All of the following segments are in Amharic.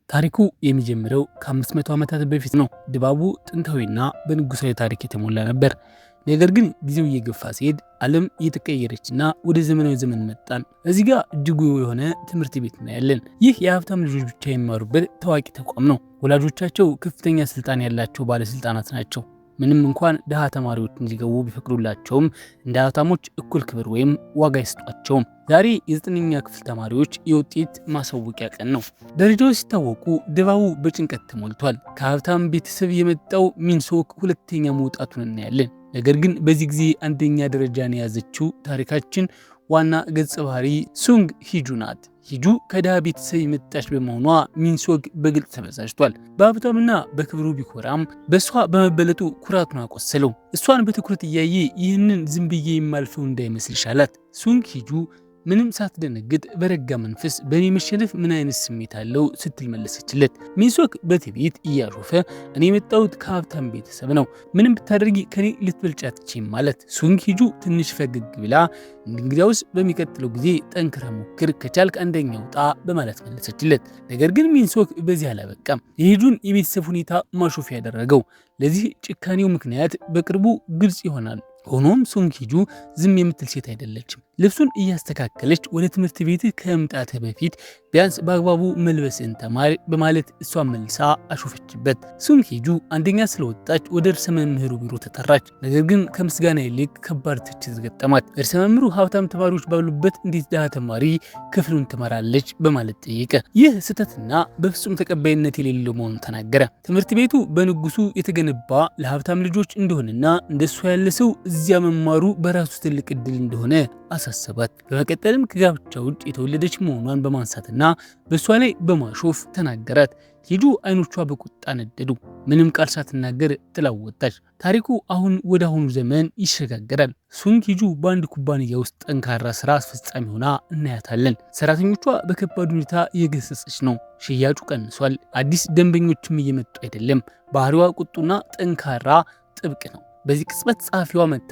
ታሪኩ የሚጀምረው ከ500 ዓመታት በፊት ነው። ድባቡ ጥንታዊና በንጉሳዊ ታሪክ የተሞላ ነበር። ነገር ግን ጊዜው እየገፋ ሲሄድ ዓለም እየተቀየረችና ወደ ዘመናዊ ዘመን መጣን። እዚህ ጋር እጅጉ የሆነ ትምህርት ቤት እናያለን። ይህ የሀብታም ልጆች ብቻ የሚማሩበት ታዋቂ ተቋም ነው። ወላጆቻቸው ከፍተኛ ስልጣን ያላቸው ባለስልጣናት ናቸው። ምንም እንኳን ድሃ ተማሪዎች እንዲገቡ ቢፈቅዱላቸውም እንደ ሀብታሞች እኩል ክብር ወይም ዋጋ አይሰጧቸውም። ዛሬ የ9ኛ ክፍል ተማሪዎች የውጤት ማሳወቂያ ቀን ነው። ደረጃዎች ሲታወቁ ድባቡ በጭንቀት ተሞልቷል። ከሀብታም ቤተሰብ የመጣው ሚንሶክ ሁለተኛ መውጣቱን እናያለን። ነገር ግን በዚህ ጊዜ አንደኛ ደረጃን የያዘችው ታሪካችን ዋና ገጸ ባህሪ ሱንግ ሂጁ ናት። ሂጁ ከድሃ ቤተሰብ የመጣች በመሆኗ ሚንሶክ በግልጽ ተበሳጭቷል። በሀብታምና በክብሩ ቢኮራም በእሷ በመበለጡ ኩራቱን አቆሰለው። እሷን በትኩረት እያየ ይህንን ዝም ብዬ የማልፈው እንዳይመስል ሻላት። ሱንግ ሂጁ ምንም ሳትደነግጥ በረጋ መንፈስ በእኔ መሸነፍ ምን አይነት ስሜት አለው ስትል መለሰችለት። ሚንሶክ በትዕቢት እያሾፈ እኔ የመጣሁት ከሀብታም ቤተሰብ ነው፣ ምንም ብታደርጊ ከኔ ልትበልጪ አትችይም ማለት። ሱንግ ሂጁ ትንሽ ፈገግ ብላ እንግዲያውስ በሚቀጥለው ጊዜ ጠንክረህ ሞክር፣ ከቻልክ አንደኛ ውጣ በማለት መለሰችለት። ነገር ግን ሚንሶክ በዚህ አላበቃም። የሂጁን የቤተሰብ ሁኔታ ማሾፍ ያደረገው ለዚህ ጭካኔው ምክንያት በቅርቡ ግልጽ ይሆናል። ሆኖም ሱንግ ሂጁ ዝም የምትል ሴት አይደለችም። ልብሱን እያስተካከለች ወደ ትምህርት ቤት ከመምጣትህ በፊት ቢያንስ በአግባቡ መልበስን ተማር በማለት እሷን መልሳ አሾፈችበት። ሱንግ ሂጁ አንደኛ ስለወጣች ወደ እርሰ መምህሩ ቢሮ ተጠራች። ነገር ግን ከምስጋና ይልቅ ከባድ ትችት ገጠማት። እርሰ መምህሩ ሀብታም ተማሪዎች ባሉበት እንዴት ድሃ ተማሪ ክፍሉን ትመራለች በማለት ጠየቀ። ይህ ስህተትና በፍጹም ተቀባይነት የሌለው መሆኑን ተናገረ። ትምህርት ቤቱ በንጉሱ የተገነባ ለሀብታም ልጆች እንደሆነና እንደሱ ያለ ሰው እዚያ መማሩ በራሱ ትልቅ እድል እንደሆነ አሳሰባት። በመቀጠልም ከጋብቻ ውጭ የተወለደች መሆኗን በማንሳትና በእሷ ላይ በማሾፍ ተናገራት። ሂጁ አይኖቿ በቁጣ ነደዱ። ምንም ቃል ሳትናገር ጥላው ወጣች። ታሪኩ አሁን ወደ አሁኑ ዘመን ይሸጋገራል። ሱንግ ሂጁ በአንድ ኩባንያ ውስጥ ጠንካራ ስራ አስፈጻሚ ሆና እናያታለን። ሰራተኞቿ በከባድ ሁኔታ እየገሰጸች ነው። ሽያጩ ቀንሷል። አዲስ ደንበኞችም እየመጡ አይደለም። ባህሪዋ ቁጡና ጠንካራ ጥብቅ ነው። በዚህ ቅጽበት ጸሐፊዋ መታ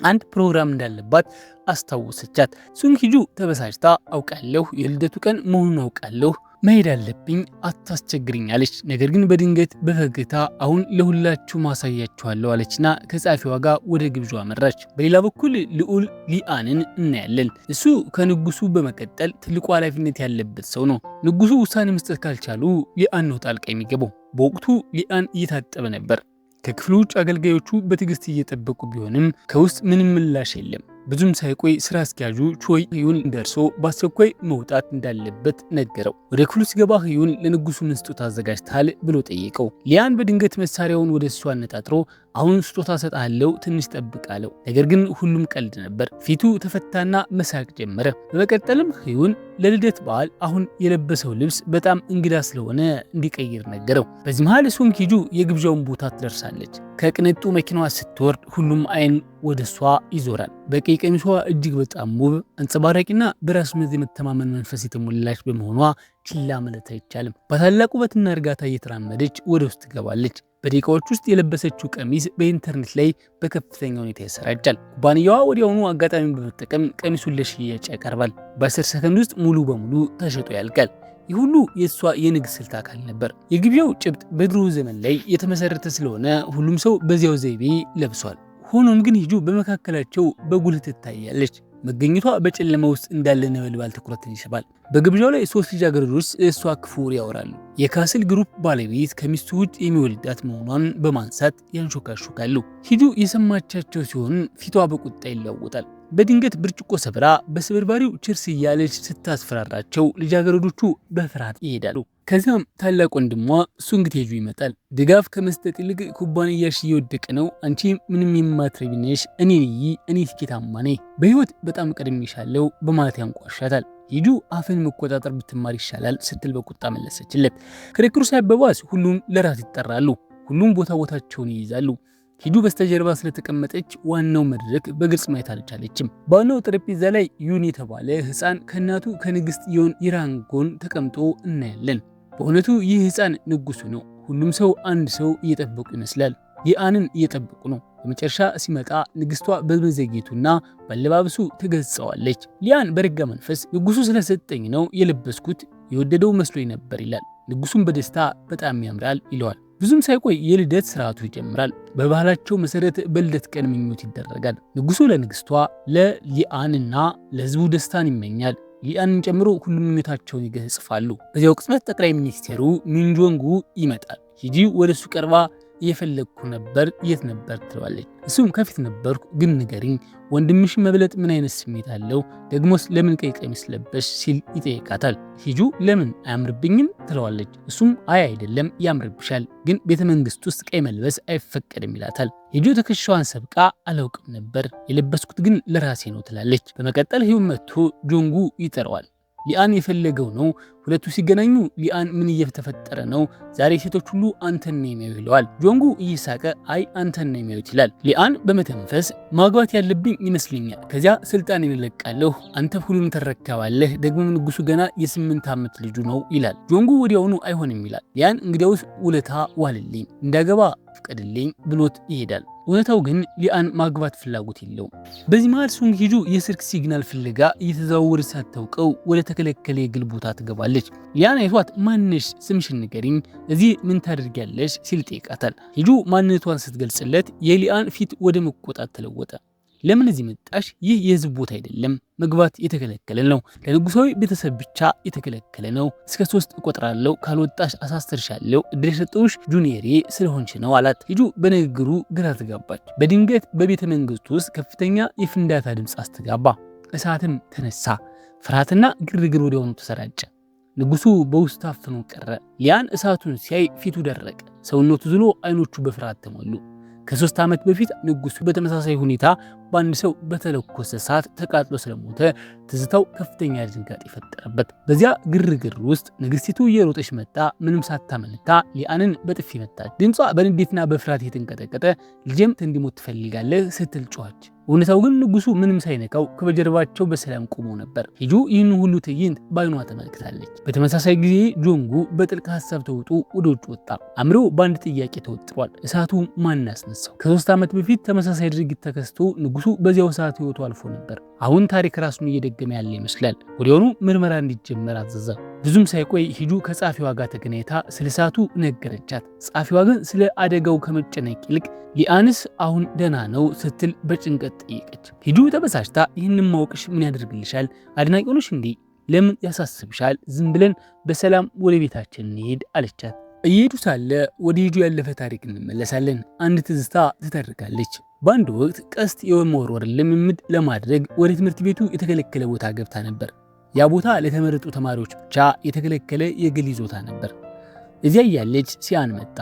አንድ ፕሮግራም እንዳለባት አስታወሰቻት። ሱንግ ሂጁ ተበሳጭታ አውቃለሁ፣ የልደቱ ቀን መሆኑን አውቃለሁ፣ መሄድ አለብኝ፣ አታስቸግሪኝ አለች። ነገር ግን በድንገት በፈገግታ አሁን ለሁላችሁ ማሳያችኋለሁ አለችና ከጸሐፊዋ ጋር ወደ ግብዣው አመራች። በሌላ በኩል ልዑል ሊአንን እናያለን። እሱ ከንጉሱ በመቀጠል ትልቁ ኃላፊነት ያለበት ሰው ነው። ንጉሱ ውሳኔ መስጠት ካልቻሉ ሊአን ነው ጣልቃ የሚገባው። በወቅቱ ሊአን እየታጠበ ነበር። ከክፍሉ ውጭ አገልጋዮቹ በትዕግስት እየጠበቁ ቢሆንም ከውስጥ ምንም ምላሽ የለም። ብዙም ሳይቆይ ስራ አስኪያጁ ቾይ ህዩን ደርሶ በአስቸኳይ መውጣት እንዳለበት ነገረው። ወደ ክፍሉ ሲገባ ህዩን ለንጉሱ ምን ስጦታ አዘጋጅተሃል ብሎ ጠየቀው። ሊያን በድንገት መሳሪያውን ወደ እሱ አነጣጥሮ አሁን ስጦታ ሰጣለው፣ ትንሽ ጠብቅ አለው። ነገር ግን ሁሉም ቀልድ ነበር። ፊቱ ተፈታና መሳቅ ጀመረ። በመቀጠልም ህዩን ለልደት በዓል አሁን የለበሰው ልብስ በጣም እንግዳ ስለሆነ እንዲቀይር ነገረው። በዚህ መሃል ሱንግ ሂጁ የግብዣውን ቦታ ትደርሳለች። ከቅንጡ መኪናዋ ስትወርድ ሁሉም አይን ወደ እሷ ይዞራል። በቀይ ቀሚሷ እጅግ በጣም ውብ፣ አንጸባራቂና በራስ የመተማመን መንፈስ የተሞላች በመሆኗ ችላ ማለት አይቻልም። በታላቅ ውበትና እርጋታ እየተራመደች ወደ ውስጥ ትገባለች። በደቂቃዎች ውስጥ የለበሰችው ቀሚስ በኢንተርኔት ላይ በከፍተኛ ሁኔታ ይሰራጫል። ኩባንያዋ ወዲያውኑ አጋጣሚውን በመጠቀም ቀሚሱን ለሽያጭ ያቀርባል። በ10 ሰከንድ ውስጥ ሙሉ በሙሉ ተሸጦ ያልቃል። ይህ ሁሉ የእሷ የንግድ ስልት አካል ነበር። የግብዣው ጭብጥ በድሮ ዘመን ላይ የተመሰረተ ስለሆነ ሁሉም ሰው በዚያው ዘይቤ ለብሷል። ሆኖም ግን ሂጁ በመካከላቸው በጉልህ ትታያለች። መገኘቷ በጨለማ ውስጥ እንዳለ ነበልባል ትኩረትን ይስባል። በግብዣው ላይ 3 ልጃገረዶች እሷ ክፉ ያወራሉ። የካስል ግሩፕ ባለቤት ከሚስቱ ውጭ የሚወልዳት መሆኗን በማንሳት ያንሾካሹካሉ። ሂጁ የሰማቻቸው ሲሆን ፊቷ በቁጣ ይለወጣል። በድንገት ብርጭቆ ሰብራ በስብርባሪው ችርስ እያለች ስታስፈራራቸው ልጃገረዶቹ በፍርሃት ይሄዳሉ። ከዚያም ታላቅ ወንድሟ ሱንግ ሂጁ ይመጣል። ድጋፍ ከመስጠት ይልቅ ኩባንያሽ እየወደቀ ነው፣ አንቺ ምንም የማትረቢ ነሽ፣ እኔ ስኬታማ ነኝ፣ በህይወት በጣም ቀድሜሻለሁ በማለት ያንቋሻታል። ሂጁ አፍን መቆጣጠር ብትማር ይሻላል ስትል በቁጣ መለሰችለት። ክርክሩ ሳይባባስ ሁሉም ለራት ይጠራሉ። ሁሉም ቦታቸውን ይይዛሉ። ሂጁ በስተጀርባ ስለተቀመጠች ዋናው መድረክ በግልጽ ማየት አልቻለችም። በዋናው ጠረጴዛ ላይ ዩን የተባለ ህፃን ከእናቱ ከንግስት ዮን ኢራን ጎን ተቀምጦ እናያለን። በእውነቱ ይህ ህፃን ንጉሱ ነው። ሁሉም ሰው አንድ ሰው እየጠበቁ ይመስላል። ሊአንን እየጠበቁ ነው። በመጨረሻ ሲመጣ ንግስቷ በመዘግየቱና ባለባበሱ ትገጸዋለች። ሊያን በረጋ መንፈስ ንጉሱ ስለሰጠኝ ነው የለበስኩት፣ የወደደው መስሎኝ ነበር ይላል። ንጉሱም በደስታ በጣም ያምራል ይለዋል። ብዙም ሳይቆይ የልደት ስርዓቱ ይጀምራል። በባህላቸው መሰረት በልደት ቀን ምኞት ይደረጋል። ንጉሱ ለንግስቷ ለሊአንና ለህዝቡ ደስታን ይመኛል። ሊአንን ጨምሮ ሁሉም ምኞታቸውን ይገጽፋሉ። በዚያው ቅጽበት ጠቅላይ ሚኒስቴሩ ሚንጆንጉ ይመጣል። ሂጂ ወደሱ ቀርባ እየፈለግኩ ነበር፣ የት ነበር ትለዋለች። እሱም ከፊት ነበርኩ፣ ግን ንገሪኝ፣ ወንድምሽ መብለጥ ምን አይነት ስሜት አለው? ደግሞስ ለምን ቀይ ቀሚስ ለበሽ ሲል ይጠይቃታል። ሂጁ ለምን አያምርብኝም ትለዋለች። እሱም አይ አይደለም ያምርብሻል፣ ግን ቤተ መንግስት ውስጥ ቀይ መልበስ አይፈቀድም ይላታል። ሂጁ ትከሻዋን ሰብቃ አላውቅም ነበር፣ የለበስኩት ግን ለራሴ ነው ትላለች። በመቀጠል ሂዩ መጥቶ ጆንጉ ይጠራዋል። ሊአን የፈለገው ነው። ሁለቱ ሲገናኙ ሊአን ምን እየተፈጠረ ነው? ዛሬ ሴቶች ሁሉ አንተን ነው የሚያዩ ይለዋል። ጆንጉ እየሳቀ አይ አንተን ነው የሚያዩት ይላል። ሊአን በመተንፈስ ማግባት ያለብኝ ይመስለኛል፣ ከዚያ ስልጣኔን እለቃለሁ፣ አንተ ሁሉን ተረከባለህ፣ ደግሞ ንጉሱ ገና የ8 ዓመት ልጁ ነው ይላል። ጆንጉ ወዲያውኑ አይሆንም ይላል። ሊአን እንግዲያውስ ውለታ ዋልልኝ፣ እንዳገባ ፍቀድልኝ ብሎት ይሄዳል። እውነታው ግን ሊአን ማግባት ፍላጎት የለውም። በዚህ መሃል ሱንግ ሂጁ የስልክ ሲግናል ፍለጋ እየተዘዋወረች ሳታውቀው ወደ ተከለከለ የግል ቦታ ትገባለች። ሊአን አይቷት ማንሽ ስምሽን ንገሪኝ፣ እዚህ ምን ታደርጊያለሽ ሲል ጠይቃታል። ሂጁ ማንነቷን ስትገልጽለት የሊአን ፊት ወደ መቆጣት ተለወጠ። ለምን እዚህ መጣሽ? ይህ የህዝብ ቦታ አይደለም፣ መግባት የተከለከለ ነው፣ ለንጉሳዊ ቤተሰብ ብቻ የተከለከለ ነው። እስከ 3 እቆጥራለሁ፣ ካልወጣሽ አሳስርሻለሁ፣ እድል የሰጠሁሽ ጁኒየሬ ስለሆንሽ ነው አላት። ሂጁ በንግግሩ ግራ ተጋባች። በድንገት በቤተ መንግስቱ ውስጥ ከፍተኛ የፍንዳታ ድምፅ አስተጋባ። እሳትም ተነሳ። ፍርሃትና ግርግር ወዲያውኑ ተሰራጨ። ንጉሱ በውስጥ ታፍኖ ቀረ። ሊአን እሳቱን ሲያይ ፊቱ ደረቀ፣ ሰውነቱ ዝሎ፣ አይኖቹ በፍርሃት ተሞሉ። ከ3 ዓመት በፊት ንጉሱ በተመሳሳይ ሁኔታ በአንድ ሰው በተለኮሰ እሳት ተቃጥሎ ስለሞተ ትዝታው ከፍተኛ ድንጋጤ ፈጠረበት። በዚያ ግርግር ውስጥ ንግስቲቱ እየሮጠች መጣ። ምንም ሳታመነታ ሊአንን በጥፊ መታች። ድምጿ በንዴትና በፍርሃት የተንቀጠቀጠ ልጄም እንዲሞት ትፈልጋለህ ስትል ጮኸች። እውነታው ግን ንጉሱ ምንም ሳይነካው ከበጀርባቸው በሰላም ቆሞ ነበር። ሂጁ ይህን ሁሉ ትዕይንት በአይኗ ተመልክታለች። በተመሳሳይ ጊዜ ጆንጉ በጥልቅ ሀሳብ ተውጦ ወደ ውጭ ወጣ። አእምሮው በአንድ ጥያቄ ተወጥሯል። እሳቱ ማን አስነሳው? ከ3 ዓመት በፊት ተመሳሳይ ድርጊት ተከስቶ ንጉሱ በዚያው ሰዓት ህይወቱ አልፎ ነበር። አሁን ታሪክ ራሱን እየደገመ ያለ ይመስላል። ወዲያውኑ ምርመራ እንዲጀመር አዘዘ። ብዙም ሳይቆይ ሂጁ ከጸሐፊዋ ጋር ተገናኝታ ስለ እሳቱ ነገረቻት። ጸሐፊዋ ግን ስለ አደጋው ከመጨነቅ ይልቅ ሊአንስ አሁን ደህና ነው ስትል በጭንቀት ጠየቀች። ሂጁ ተበሳጭታ ይህንን ማወቅሽ ምን ያደርግልሻል? አድናቂ ሆነሽ እንዴ? ለምን ያሳስብሻል? ዝም ብለን በሰላም ወደ ቤታችን እንሄድ አለቻት። እየሄዱ ሳለ ወደ ሂጁ ያለፈ ታሪክ እንመለሳለን። አንድ ትዝታ ትተርካለች። በአንድ ወቅት ቀስት የመወርወር ልምምድ ለማድረግ ወደ ትምህርት ቤቱ የተከለከለ ቦታ ገብታ ነበር። ያ ቦታ ለተመረጡ ተማሪዎች ብቻ የተከለከለ የግል ይዞታ ነበር። እዚያ እያለች ሲያን መጣ።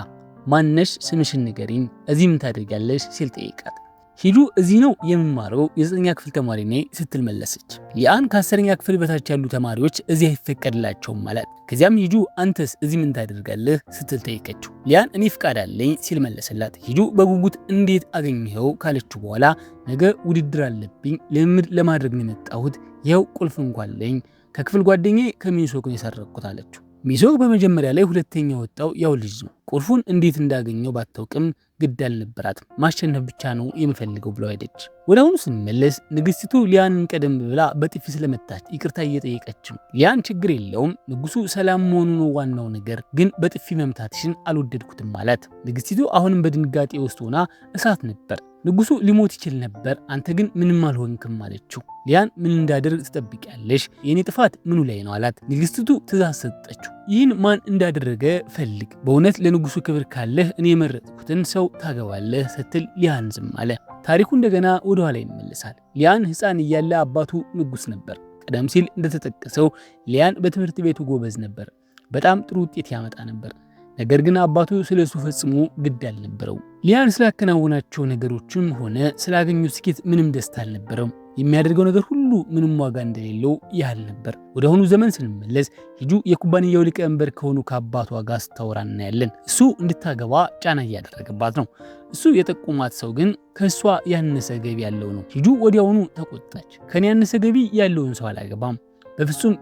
ማነሽ? ስምሽን ንገሪኝ፣ እዚህ ምን ታደርጊያለሽ ሲል ጠየቃት። ሂጁ እዚህ ነው የምማረው፣ የ9ኛ ክፍል ተማሪ ነኝ ስትል መለሰች። ሊአን ከ10ኛ ክፍል በታች ያሉ ተማሪዎች እዚህ አይፈቀድላቸውም ማለት። ከዚያም ሂጁ አንተስ እዚህ ምን ታደርጋለህ ስትል ጠየቀችው። ሊአን እኔ ፍቃድ አለኝ ሲል መለሰላት። ሂጁ በጉጉት እንዴት አገኘኸው ካለችው በኋላ ነገ ውድድር አለብኝ፣ ልምምድ ለማድረግ ነው የመጣሁት፣ ይኸው ቁልፍ እንኳን አለኝ፣ ከክፍል ጓደኛዬ ከሚሶክ ነው የሰረቅኩት አለችው። ሚሶክ በመጀመሪያ ላይ ሁለተኛ ወጣው ያው ልጅ ነው። ቁልፉን እንዴት እንዳገኘው ባታውቅም ግድ አልነበራትም፣ ማሸነፍ ብቻ ነው የምፈልገው ብለው ሄደች። ወደ አሁኑ ስንመለስ ንግስቲቱ ሊያንን ቀደም ብላ በጥፊ ስለመታች ይቅርታ እየጠየቀች ነው። ሊያን ችግር የለውም ንጉሱ ሰላም መሆኑ ነው ዋናው ነገር፣ ግን በጥፊ መምታትሽን አልወደድኩትም ማለት። ንግስቲቱ አሁንም በድንጋጤ ውስጥ ሆና እሳት ነበር፣ ንጉሱ ሊሞት ይችል ነበር፣ አንተ ግን ምንም አልሆንክም አለችው። ሊያን ምን እንዳደርግ ትጠብቂያለሽ? የኔ ጥፋት ምኑ ላይ ነው አላት። ንግስቲቱ ትእዛዝ ሰጠችው። ይህን ማን እንዳደረገ ፈልግ፣ በእውነት ለንጉሱ ክብር ካለህ እኔ የመረጥኩትን ሰው ታገባለህ ስትል ሊያን ዝም አለ። ታሪኩ እንደገና ወደ ኋላ ይመለሳል። ሊያን ሕፃን እያለ አባቱ ንጉስ ነበር። ቀደም ሲል እንደተጠቀሰው ሊያን በትምህርት ቤቱ ጎበዝ ነበር፣ በጣም ጥሩ ውጤት ያመጣ ነበር። ነገር ግን አባቱ ስለሱ ፈጽሞ ግድ አልነበረው። ሊያን ስላከናወናቸው ነገሮችም ሆነ ስላገኙ ስኬት ምንም ደስታ አልነበረው። የሚያደርገው ነገር ሁሉ ምንም ዋጋ እንደሌለው ያህል ነበር። ወደ አሁኑ ዘመን ስንመለስ ሂጁ የኩባንያው ሊቀመንበር ከሆኑ ከአባቷ ጋር ስታወራ እናያለን። እሱ እንድታገባ ጫና እያደረገባት ነው። እሱ የጠቁማት ሰው ግን ከእሷ ያነሰ ገቢ ያለው ነው። ሂጁ ወዲያውኑ ተቆጣች። ከኔ ያነሰ ገቢ ያለውን ሰው አላገባም፣ በፍጹም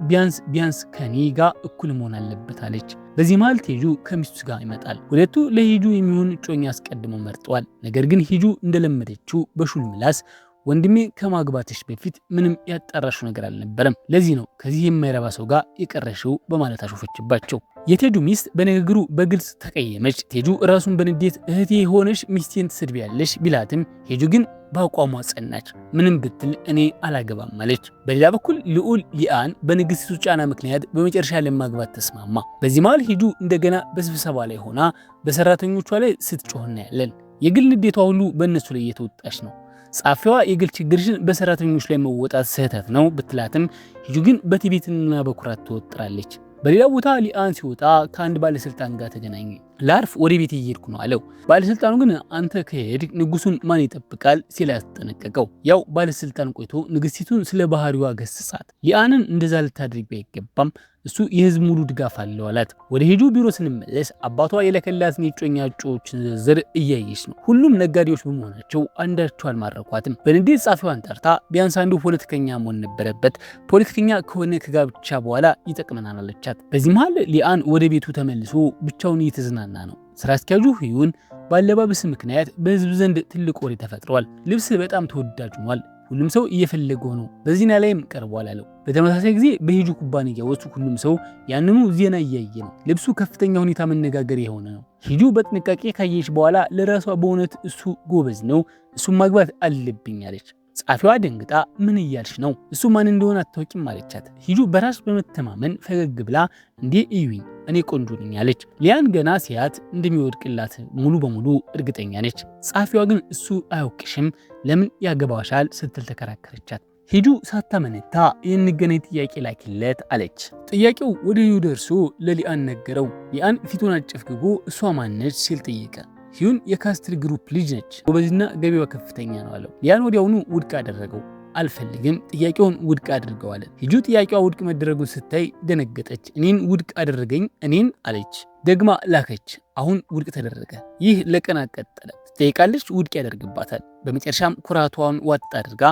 ቢያንስ ከኔ ጋር እኩል መሆን አለበት አለች። በዚህ መሃል ሂጁ ከሚስቱ ጋር ይመጣል። ሁለቱ ለሂጁ የሚሆን እጮኛ አስቀድመው መርጠዋል። ነገር ግን ሂጁ እንደለመደችው በሹል ምላስ ወንድሜ ከማግባትሽ በፊት ምንም ያጣራሽው ነገር አልነበረም፣ ለዚህ ነው ከዚህ የማይረባ ሰው ጋር የቀረሽው በማለት አሾፈችባቸው። የቴዱ ሚስት በንግግሩ በግልጽ ተቀየመች። ቴዱ ራሱን በንዴት እህቴ ሆነሽ ሚስቴን ትሰድቢያለሽ ቢላትም ሄዱ ግን በአቋሟ ጸናች። ምንም ብትል እኔ አላገባም አለች። በሌላ በኩል ልዑል ሊአን በንግስቲቱ ጫና ምክንያት በመጨረሻ ለማግባት ተስማማ። በዚህ መሃል ሄዱ እንደገና በስብሰባ ላይ ሆና በሰራተኞቿ ላይ ስትጮህ እናያለን። የግል ንዴቷ ሁሉ በእነሱ ላይ እየተወጣች ነው። ጸሐፊዋ የግል ችግርሽን በሰራተኞች ላይ መወጣት ስህተት ነው ብትላትም ሄዱ ግን በትዕቢትና በኩራት ትወጥራለች። በሌላ ቦታ ሊአን ሲወጣ ከአንድ ባለስልጣን ጋር ተገናኘ። ላርፍ ወደ ቤት እየሄድኩ ነው አለው። ባለስልጣኑ ግን አንተ ከሄድክ ንጉሱን ማን ይጠብቃል ሲል ያስጠነቀቀው። ያው ባለስልጣን ቆይቶ ንግስቲቱን ስለ ባህሪዋ ገሰጻት። ሊአንን እንደዛ ልታደርግ አይገባም፣ እሱ የህዝብ ሙሉ ድጋፍ አለው አላት። ወደ ሄዱ ቢሮ ስንመለስ አባቷ የለከላትን የጮኛ እጩዎችን ዝርዝር እያየች ነው። ሁሉም ነጋዴዎች በመሆናቸው አንዳቸው አልማረኳትም። በንዴት ጻፊዋን ጠርታ ቢያንስ አንዱ ፖለቲከኛ መሆን ነበረበት፣ ፖለቲከኛ ከሆነ ከጋብቻ በኋላ ይጠቅመናል አለቻት። በዚህ መሃል ሊአን ወደ ቤቱ ተመልሶ ብቻውን እየተዝናና ነው። ስራ አስኪያጁ ህዩን ባለባበስ ምክንያት በህዝብ ዘንድ ትልቅ ወሬ ተፈጥሯል። ልብስ በጣም ተወዳጅ ሆኗል። ሁሉም ሰው እየፈለገው ነው። በዜና ላይም ቀርቧል አለው። በተመሳሳይ ጊዜ በሄዱ ኩባንያ ውስጥ ሁሉም ሰው ያንኑ ዜና እያየ ነው። ልብሱ ከፍተኛ ሁኔታ መነጋገሪያ የሆነ ነው። ሄዱ በጥንቃቄ ካየች በኋላ ለራሷ በእውነት እሱ ጎበዝ ነው፣ እሱም ማግባት አለብኝ አለች። ጸሐፊዋ ደንግጣ ምን እያልሽ ነው? እሱ ማን እንደሆነ አታውቂም አለቻት። ሄዱ በራስ በመተማመን ፈገግ ብላ እንዴ እዩኝ እኔ ቆንጆ ነኝ አለች። ሊያን ገና ሲያት እንደሚወድቅላት ሙሉ በሙሉ እርግጠኛ ነች። ጸሐፊዋ ግን እሱ አያውቅሽም ለምን ያገባሻል ስትል ተከራከረቻት። ሄዱ ሳታመነታ የንገናኝ ጥያቄ ላኪለት አለች። ጥያቄው ወደ ሄዱ ደርሶ ለሊያን ነገረው። ሊያን ፊቱን አጨፍግጎ እሷ ማነች ሲል ጠየቀ። ሂዩን የካስትል ግሩፕ ልጅ ነች፣ ጎበዝና ገቢዋ ከፍተኛ ነው አለው። ሊያን ወዲያውኑ ውድቅ አደረገው። አልፈልግም፣ ጥያቄውን ውድቅ አድርገው አለ። ሂጁ ጥያቄዋ ውድቅ መደረጉን ስታይ ደነገጠች። እኔን ውድቅ አደረገኝ እኔን አለች። ደግማ ላከች። አሁን ውድቅ ተደረገ። ይህ ለቀናት ቀጠለ። ትጠይቃለች፣ ውድቅ ያደርግባታል። በመጨረሻም ኩራቷን ዋጥ አድርጋ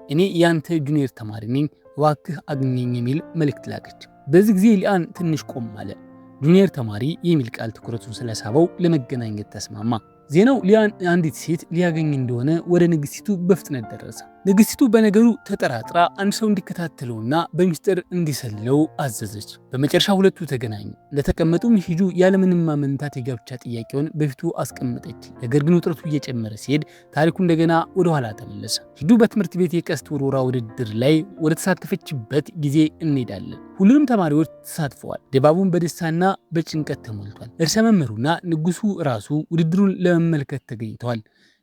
እኔ ያንተ ጁኒየር ተማሪ ነኝ እባክህ አግኘኝ የሚል መልእክት ላከች። በዚህ ጊዜ ሊያን ትንሽ ቆም አለ። ጁኒየር ተማሪ የሚል ቃል ትኩረቱን ስለሳበው ለመገናኘት ተስማማ። ዜናው ሊያን አንዲት ሴት ሊያገኝ እንደሆነ ወደ ንግስቲቱ በፍጥነት ደረሰ። ንግስቲቱ በነገሩ ተጠራጥራ አንድ ሰው እንዲከታተለውና በሚስጥር እንዲሰለው አዘዘች። በመጨረሻ ሁለቱ ተገናኙ። እንደተቀመጡም ሂዱ ያለምንም ማመንታት የጋብቻ ጥያቄውን በፊቱ አስቀመጠች። ነገር ግን ውጥረቱ እየጨመረ ሲሄድ ታሪኩ እንደገና ወደ ኋላ ተመለሰ። ሂዱ በትምህርት ቤት የቀስት ውርወራ ውድድር ላይ ወደ ተሳተፈችበት ጊዜ እንሄዳለን። ሁሉንም ተማሪዎች ተሳትፈዋል። ድባቡን በደስታና በጭንቀት ተሞልቷል። እርሰ መምህሩና ንጉሱ ራሱ ውድድሩን ለመመልከት ተገኝተዋል።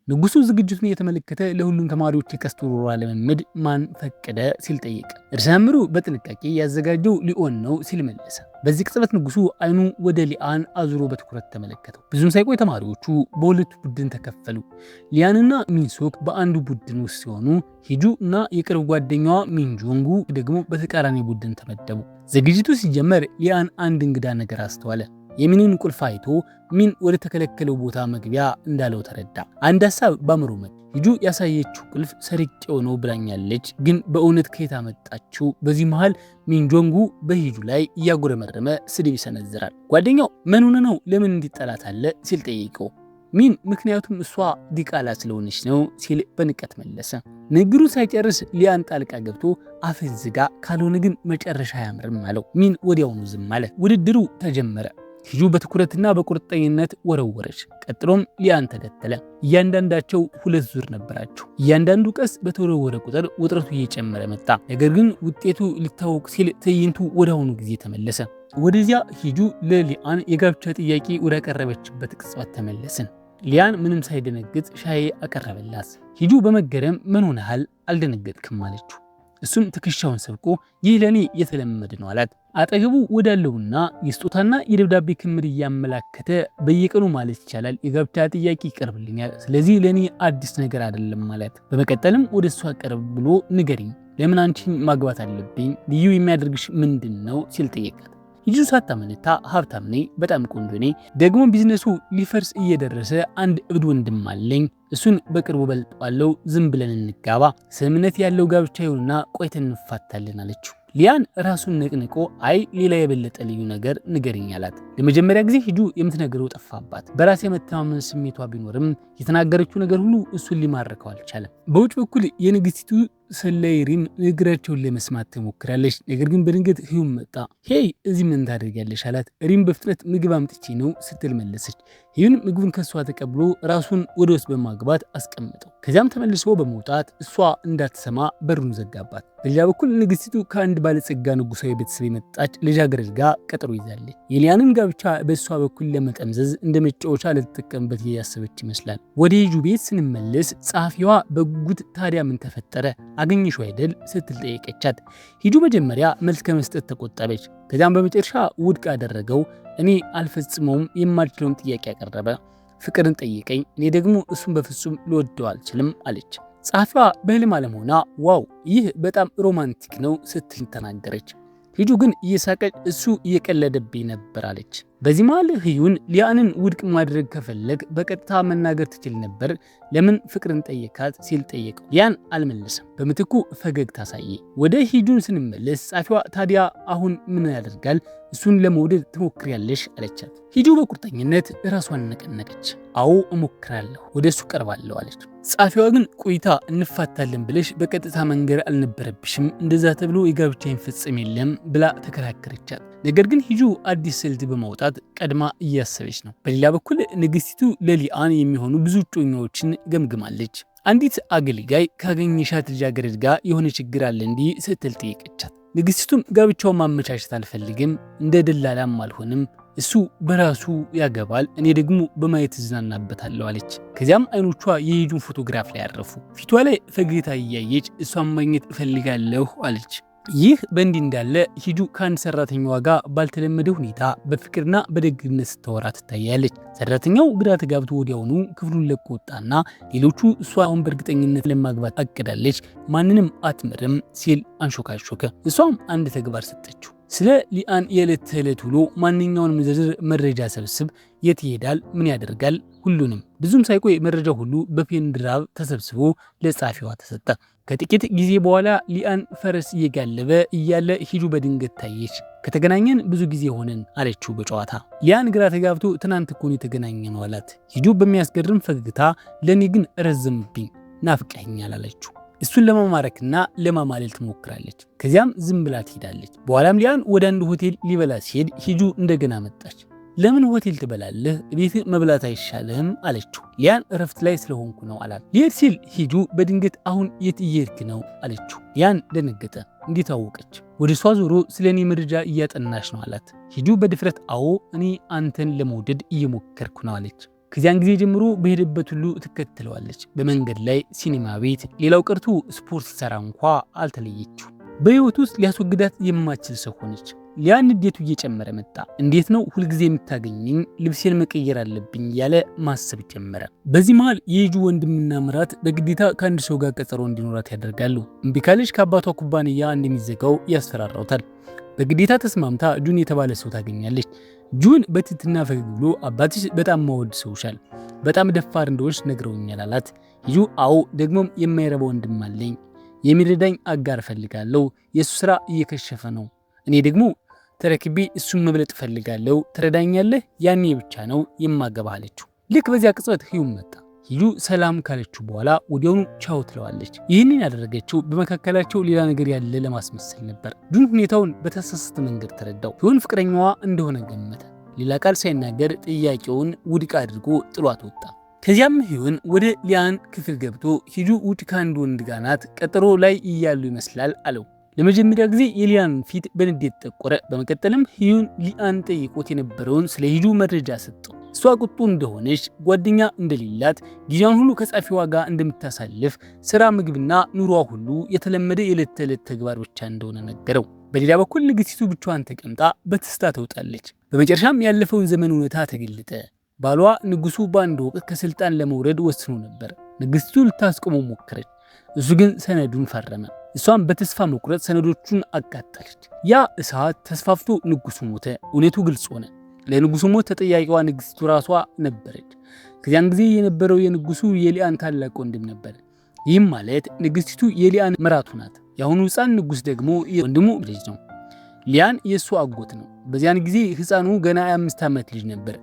ንጉሱ ዝግጅቱን እየተመለከተ ለሁሉም ተማሪዎች የቀስት ውርወራ ለመመድ ማን ፈቀደ ሲል ጠየቀ። እርሰ መምህሩ በጥንቃቄ ያዘጋጀው ሊኦን ነው ሲል መለሰ። በዚህ ቅጽበት ንጉሱ አይኑ ወደ ሊያን አዙሮ በትኩረት ተመለከተው። ብዙም ሳይቆይ ተማሪዎቹ በሁለቱ ቡድን ተከፈሉ። ሊያንና ሚንሶክ በአንዱ ቡድን ውስጥ ሲሆኑ ሂጁ እና የቅርብ ጓደኛዋ ሚንጆንጉ ደግሞ በተቃራኒ ቡድን ተመደቡ። ዝግጅቱ ሲጀመር ሊያን አንድ እንግዳ ነገር አስተዋለ። የሚንን ቁልፍ አይቶ ሚን ወደ ተከለከለው ቦታ መግቢያ እንዳለው ተረዳ። አንድ ሐሳብ ባምሮ መጣ። ሂጁ ያሳየችው ቁልፍ ሰርቄው ነው ብላኛለች፣ ግን በእውነት ከየት አመጣችው? በዚህ መሃል ሚንጆንጉ በሂጁ ላይ እያጉረመረመ ስድብ ይሰነዝራል። ጓደኛው ምን ሆነ ነው ለምን እንዲጠላት አለ ሲል ጠየቀው። ሚን ምክንያቱም እሷ ዲቃላ ስለሆነች ነው ሲል በንቀት መለሰ። ንግሩ ሳይጨርስ ሊያን ጣልቃ ገብቶ አፍህ ዝጋ፣ ካልሆነ ግን መጨረሻ አያምርም አለው። ሚን ወዲያውኑ ዝም አለ። ውድድሩ ተጀመረ። ሂጁ በትኩረትና በቁርጠኝነት ወረወረች። ቀጥሎም ሊያን ተከተለ። እያንዳንዳቸው ሁለት ዙር ነበራቸው። እያንዳንዱ ቀስ በተወረወረ ቁጥር ውጥረቱ እየጨመረ መጣ። ነገር ግን ውጤቱ ሊታወቅ ሲል ትዕይንቱ ወደ አሁኑ ጊዜ ተመለሰ። ወደዚያ ሂጁ ለሊያን የጋብቻ ጥያቄ ወደ ቀረበችበት ቅጽበት ተመለስን። ሊያን ምንም ሳይደነግጥ ሻይ አቀረበላት። ሂጁ በመገረም ምን ሆነሃል? አልደነገጥክም አለችው። እሱም ትከሻውን ሰብቆ ይህ ለኔ የተለመደ ነው አላት። አጠገቡ ወዳለውና የስጦታና የደብዳቤ ክምር እያመላከተ በየቀኑ ማለት ይቻላል የጋብቻ ጥያቄ ይቀርብልኛል፣ ስለዚህ ለኔ አዲስ ነገር አይደለም ማለት። በመቀጠልም ወደ እሷ ቀርብ ብሎ ንገሪኝ፣ ለምን አንቺን ማግባት አለብኝ? ልዩ የሚያደርግሽ ምንድን ነው ሲል ጠየቃት። ሂጁ ሳታመነታ ሀብታም ነኝ፣ በጣም ቆንጆ ነኝ፣ ደግሞ ቢዝነሱ ሊፈርስ እየደረሰ አንድ እብድ ወንድም አለኝ፣ እሱን በቅርቡ በልጠዋለሁ፣ ዝም ብለን እንጋባ፣ ስምምነት ያለው ጋብቻ ይሁንና ቆይተን እንፋታለን አለችው። ሊያን ራሱን ነቅንቆ አይ ሌላ የበለጠ ልዩ ነገር ንገሪኝ አላት። ለመጀመሪያ ጊዜ ሂጁ የምትነግረው ጠፋባት። በራስ የመተማመን ስሜቷ ቢኖርም የተናገረችው ነገር ሁሉ እሱን ሊማርከው አልቻለም። በውጭ በኩል የንግስቲቱ ሰላይ ሪም ንግግራቸውን ለመስማት ትሞክራለች። ነገር ግን በድንገት ህዩም መጣ። ሄይ እዚህ ምን ታደርጊያለሽ አላት። ሪም በፍጥነት ምግብ አምጥቼ ነው ስትል መለሰች። ህዩን ምግቡን ከሷ ተቀብሎ ራሱን ወደ ውስጥ በማግባት አስቀመጠው። ከዚያም ተመልሶ በመውጣት እሷ እንዳትሰማ በሩን ዘጋባት። በሌላ በኩል ንግስቲቱ ከአንድ ባለጸጋ ንጉሳዊ ቤተሰብ የመጣች ልጃገረድ ጋር ቀጠሮ ይዛለች። የሊያንን ጋብቻ በእሷ በኩል ለመጠምዘዝ እንደ መጫወቻ ልትጠቀምበት እያሰበች ይመስላል። ወደ ሂጁ ቤት ስንመለስ ጸሐፊዋ በጉጉት ታዲያ ምን ተፈጠረ አገኘሽው አይደል ስትል ጠየቀቻት። ሂጁ መጀመሪያ መልስ ከመስጠት ተቆጠበች። ከዚያም በመጨረሻ ውድቅ አደረገው። እኔ አልፈጽመውም የማልችለውን ጥያቄ ያቀረበ ፍቅርን ጠይቀኝ፣ እኔ ደግሞ እሱን በፍጹም ልወደው አልችልም አለች። ጸሐፊዋ በህልም አለመሆኗ ዋው ይህ በጣም ሮማንቲክ ነው ስትል ተናገረች። ሂጁ ግን እየሳቀች እሱ እየቀለደብኝ ነበር አለች። በዚህ መሃል ህዩን ሊያንን ውድቅ ማድረግ ከፈለግ በቀጥታ መናገር ትችል ነበር፣ ለምን ፍቅርን ጠየካት ሲል ጠየቀው። ሊያን አልመለሰም፣ በምትኩ ፈገግታ አሳየ። ወደ ሂጁን ስንመለስ ጸሐፊዋ ታዲያ አሁን ምን ያደርጋል እሱን ለመውደድ ትሞክሪያለሽ አለቻት። ሂጁ በቁርጠኝነት ራሷን ነቀነቀች። አዎ እሞክራለሁ፣ ወደ እሱ ቀርባለሁ አለች። ጸሐፊዋ ግን ቆይታ እንፋታለን ብለሽ በቀጥታ መንገር አልነበረብሽም፣ እንደዛ ተብሎ የጋብቻ ይፈጸም የለም ብላ ተከራከረቻት። ነገር ግን ሂጁ አዲስ ስልት በማውጣት ቀድማ እያሰበች ነው። በሌላ በኩል ንግስቲቱ ለሊአን የሚሆኑ ብዙ እጮኛዎችን ገምግማለች። አንዲት አገልጋይ ካገኘሻት ልጃገረድ ጋር የሆነ ችግር አለ እንዲህ ስትል ጠየቀቻት። ንግስቲቱም ጋብቻውን ማመቻቸት አልፈልግም፣ እንደ ደላላም አልሆንም፣ እሱ በራሱ ያገባል፣ እኔ ደግሞ በማየት እዝናናበታለሁ አለች። ከዚያም አይኖቿ የሂጁን ፎቶግራፍ ላይ ያረፉ። ፊቷ ላይ ፈገግታ እያየች እሷን ማግኘት እፈልጋለሁ አለች። ይህ በእንዲህ እንዳለ ሂጁ ከአንድ ሰራተኛዋ ጋር ባልተለመደ ሁኔታ በፍቅርና በደግነት ስታወራ ትታያለች። ሰራተኛው ግራ ተጋብቶ ወዲያውኑ ክፍሉን ለቆ ወጣና ሌሎቹ እሷ አሁን በእርግጠኝነት ለማግባት አቅዳለች፣ ማንንም አትምርም ሲል አንሾካሾከ። እሷም አንድ ተግባር ሰጠችው። ስለ ሊአን የዕለት ተዕለት ውሎ ማንኛውንም ዝርዝር መረጃ ሰብስብ፣ የት ይሄዳል፣ ምን ያደርጋል፣ ሁሉንም። ብዙም ሳይቆይ መረጃ ሁሉ በፔን ድራይቭ ተሰብስቦ ለጸሐፊዋ ተሰጠ። ከጥቂት ጊዜ በኋላ ሊአን ፈረስ እየጋለበ እያለ ሂጁ በድንገት ታየች። ከተገናኘን ብዙ ጊዜ ሆነን አለችው በጨዋታ። ሊያን ግራ ተጋብቶ ትናንት እኮ ነው የተገናኘነው አላት። ሂጁ በሚያስገርም ፈገግታ ለኔ ግን ረዘምብኝ፣ ናፍቀኸኛል አለችው። እሱን ለማማረክና ለማማለል ትሞክራለች። ከዚያም ዝም ብላ ትሄዳለች። በኋላም ሊያን ወደ አንድ ሆቴል ሊበላ ሲሄድ ሂጁ እንደገና መጣች። ለምን ሆቴል ትበላለህ? ቤት መብላት አይሻልህም? አለችው። ሊያን እረፍት ላይ ስለሆንኩ ነው አላት። ሊሄድ ሲል ሂጁ በድንገት አሁን የት እየሄድክ ነው አለችው። ሊያን ደነገጠ። እንዴት አወቀች? ወደ እሷ ዞሮ ስለ እኔ መረጃ እያጠናሽ ነው አላት። ሂጁ በድፍረት አዎ እኔ አንተን ለመውደድ እየሞከርኩ ነው አለች። ከዚያን ጊዜ ጀምሮ በሄደበት ሁሉ ትከተለዋለች። በመንገድ ላይ፣ ሲኒማ ቤት፣ ሌላው ቀርቶ ስፖርት ሰራ እንኳ አልተለየችው። በህይወት ውስጥ ሊያስወግዳት የማችል ሰው ሆነች። ሊያን ንዴቱ እየጨመረ መጣ። እንዴት ነው ሁልጊዜ የምታገኘኝ? ልብሴን መቀየር አለብኝ ያለ ማሰብ ጀመረ። በዚህ መሃል የሂጁ ወንድምና ምራት በግዴታ ከአንድ ሰው ጋር ቀጠሮ እንዲኖራት ያደርጋሉ። እምቢ ካለች ከአባቷ ኩባንያ እንደሚዘጋው ያስፈራራውታል። በግዴታ ተስማምታ ጁን የተባለ ሰው ታገኛለች። ጁን በትህትና ፈገግ ብሎ አባትሽ በጣም ማወድ ሰውሻል፣ በጣም ደፋር እንደሆንሽ ነግረውኛል አላት። ሂጁ አዎ ደግሞም የማይረባ ወንድም አለኝ፣ የሚረዳኝ አጋር እፈልጋለሁ፣ የእሱ ስራ እየከሸፈ ነው፣ እኔ ደግሞ ተረክቤ እሱን መብለጥ እፈልጋለሁ፣ ትረዳኛለህ? ያኔ ብቻ ነው የማገባ አለችው። ልክ በዚያ ቅጽበት ህዩም መጣ። ሂጁ ሰላም ካለችው በኋላ ወዲያውኑ ቻው ትለዋለች። ይህንን ያደረገችው በመካከላቸው ሌላ ነገር ያለ ለማስመሰል ነበር። ጁን ሁኔታውን በተሳሳተ መንገድ ተረዳው። ሲሆን ፍቅረኛዋ እንደሆነ ገመተ። ሌላ ቃል ሳይናገር ጥያቄውን ውድቅ አድርጎ ጥሏት ወጣ። ከዚያም ህዩን ወደ ሊያን ክፍል ገብቶ ሂጁ ውጭ ከአንድ ወንድ ጋር ናት፣ ቀጠሮ ላይ እያሉ ይመስላል አለው። ለመጀመሪያ ጊዜ የሊያን ፊት በንዴት ጠቆረ። በመቀጠልም ህዩን ሊያን ጠይቆት የነበረውን ስለ ሂጁ መረጃ ሰጠው። እሷ ቁጡ እንደሆነች፣ ጓደኛ እንደሌላት፣ ጊዜዋን ሁሉ ከጸሐፊዋ ጋር እንደምታሳልፍ፣ ስራ፣ ምግብና ኑሯ ሁሉ የተለመደ የዕለት ተዕለት ተግባር ብቻ እንደሆነ ነገረው። በሌላ በኩል ንግስቲቱ ብቻዋን ተቀምጣ በትስታ ተውጣለች። በመጨረሻም ያለፈውን ዘመን እውነታ ተገለጠ። ባሏ ንጉሱ በአንድ ወቅት ከስልጣን ለመውረድ ወስኖ ነበር። ንግስቲቱ ልታስቆመው ሞከረች። እሱ ግን ሰነዱን ፈረመ። እሷም በተስፋ መቁረጥ ሰነዶቹን አቃጠለች። ያ እሳት ተስፋፍቶ ንጉሱ ሞተ። እውነቱ ግልጽ ሆነ። ለንጉሱ ሞት ተጠያቂዋ ንግስቲቱ ራሷ ነበረች። ከዚያን ጊዜ የነበረው የንጉሱ የሊያን ታላቅ ወንድም ነበር። ይህም ማለት ንግስቲቱ የሊያን ምራቱ ናት። የአሁኑ ህፃን ንጉስ ደግሞ የወንድሙ ልጅ ነው። ሊያን የእሱ አጎት ነው። በዚያን ጊዜ ህፃኑ ገና የ5 ዓመት ልጅ ነበር።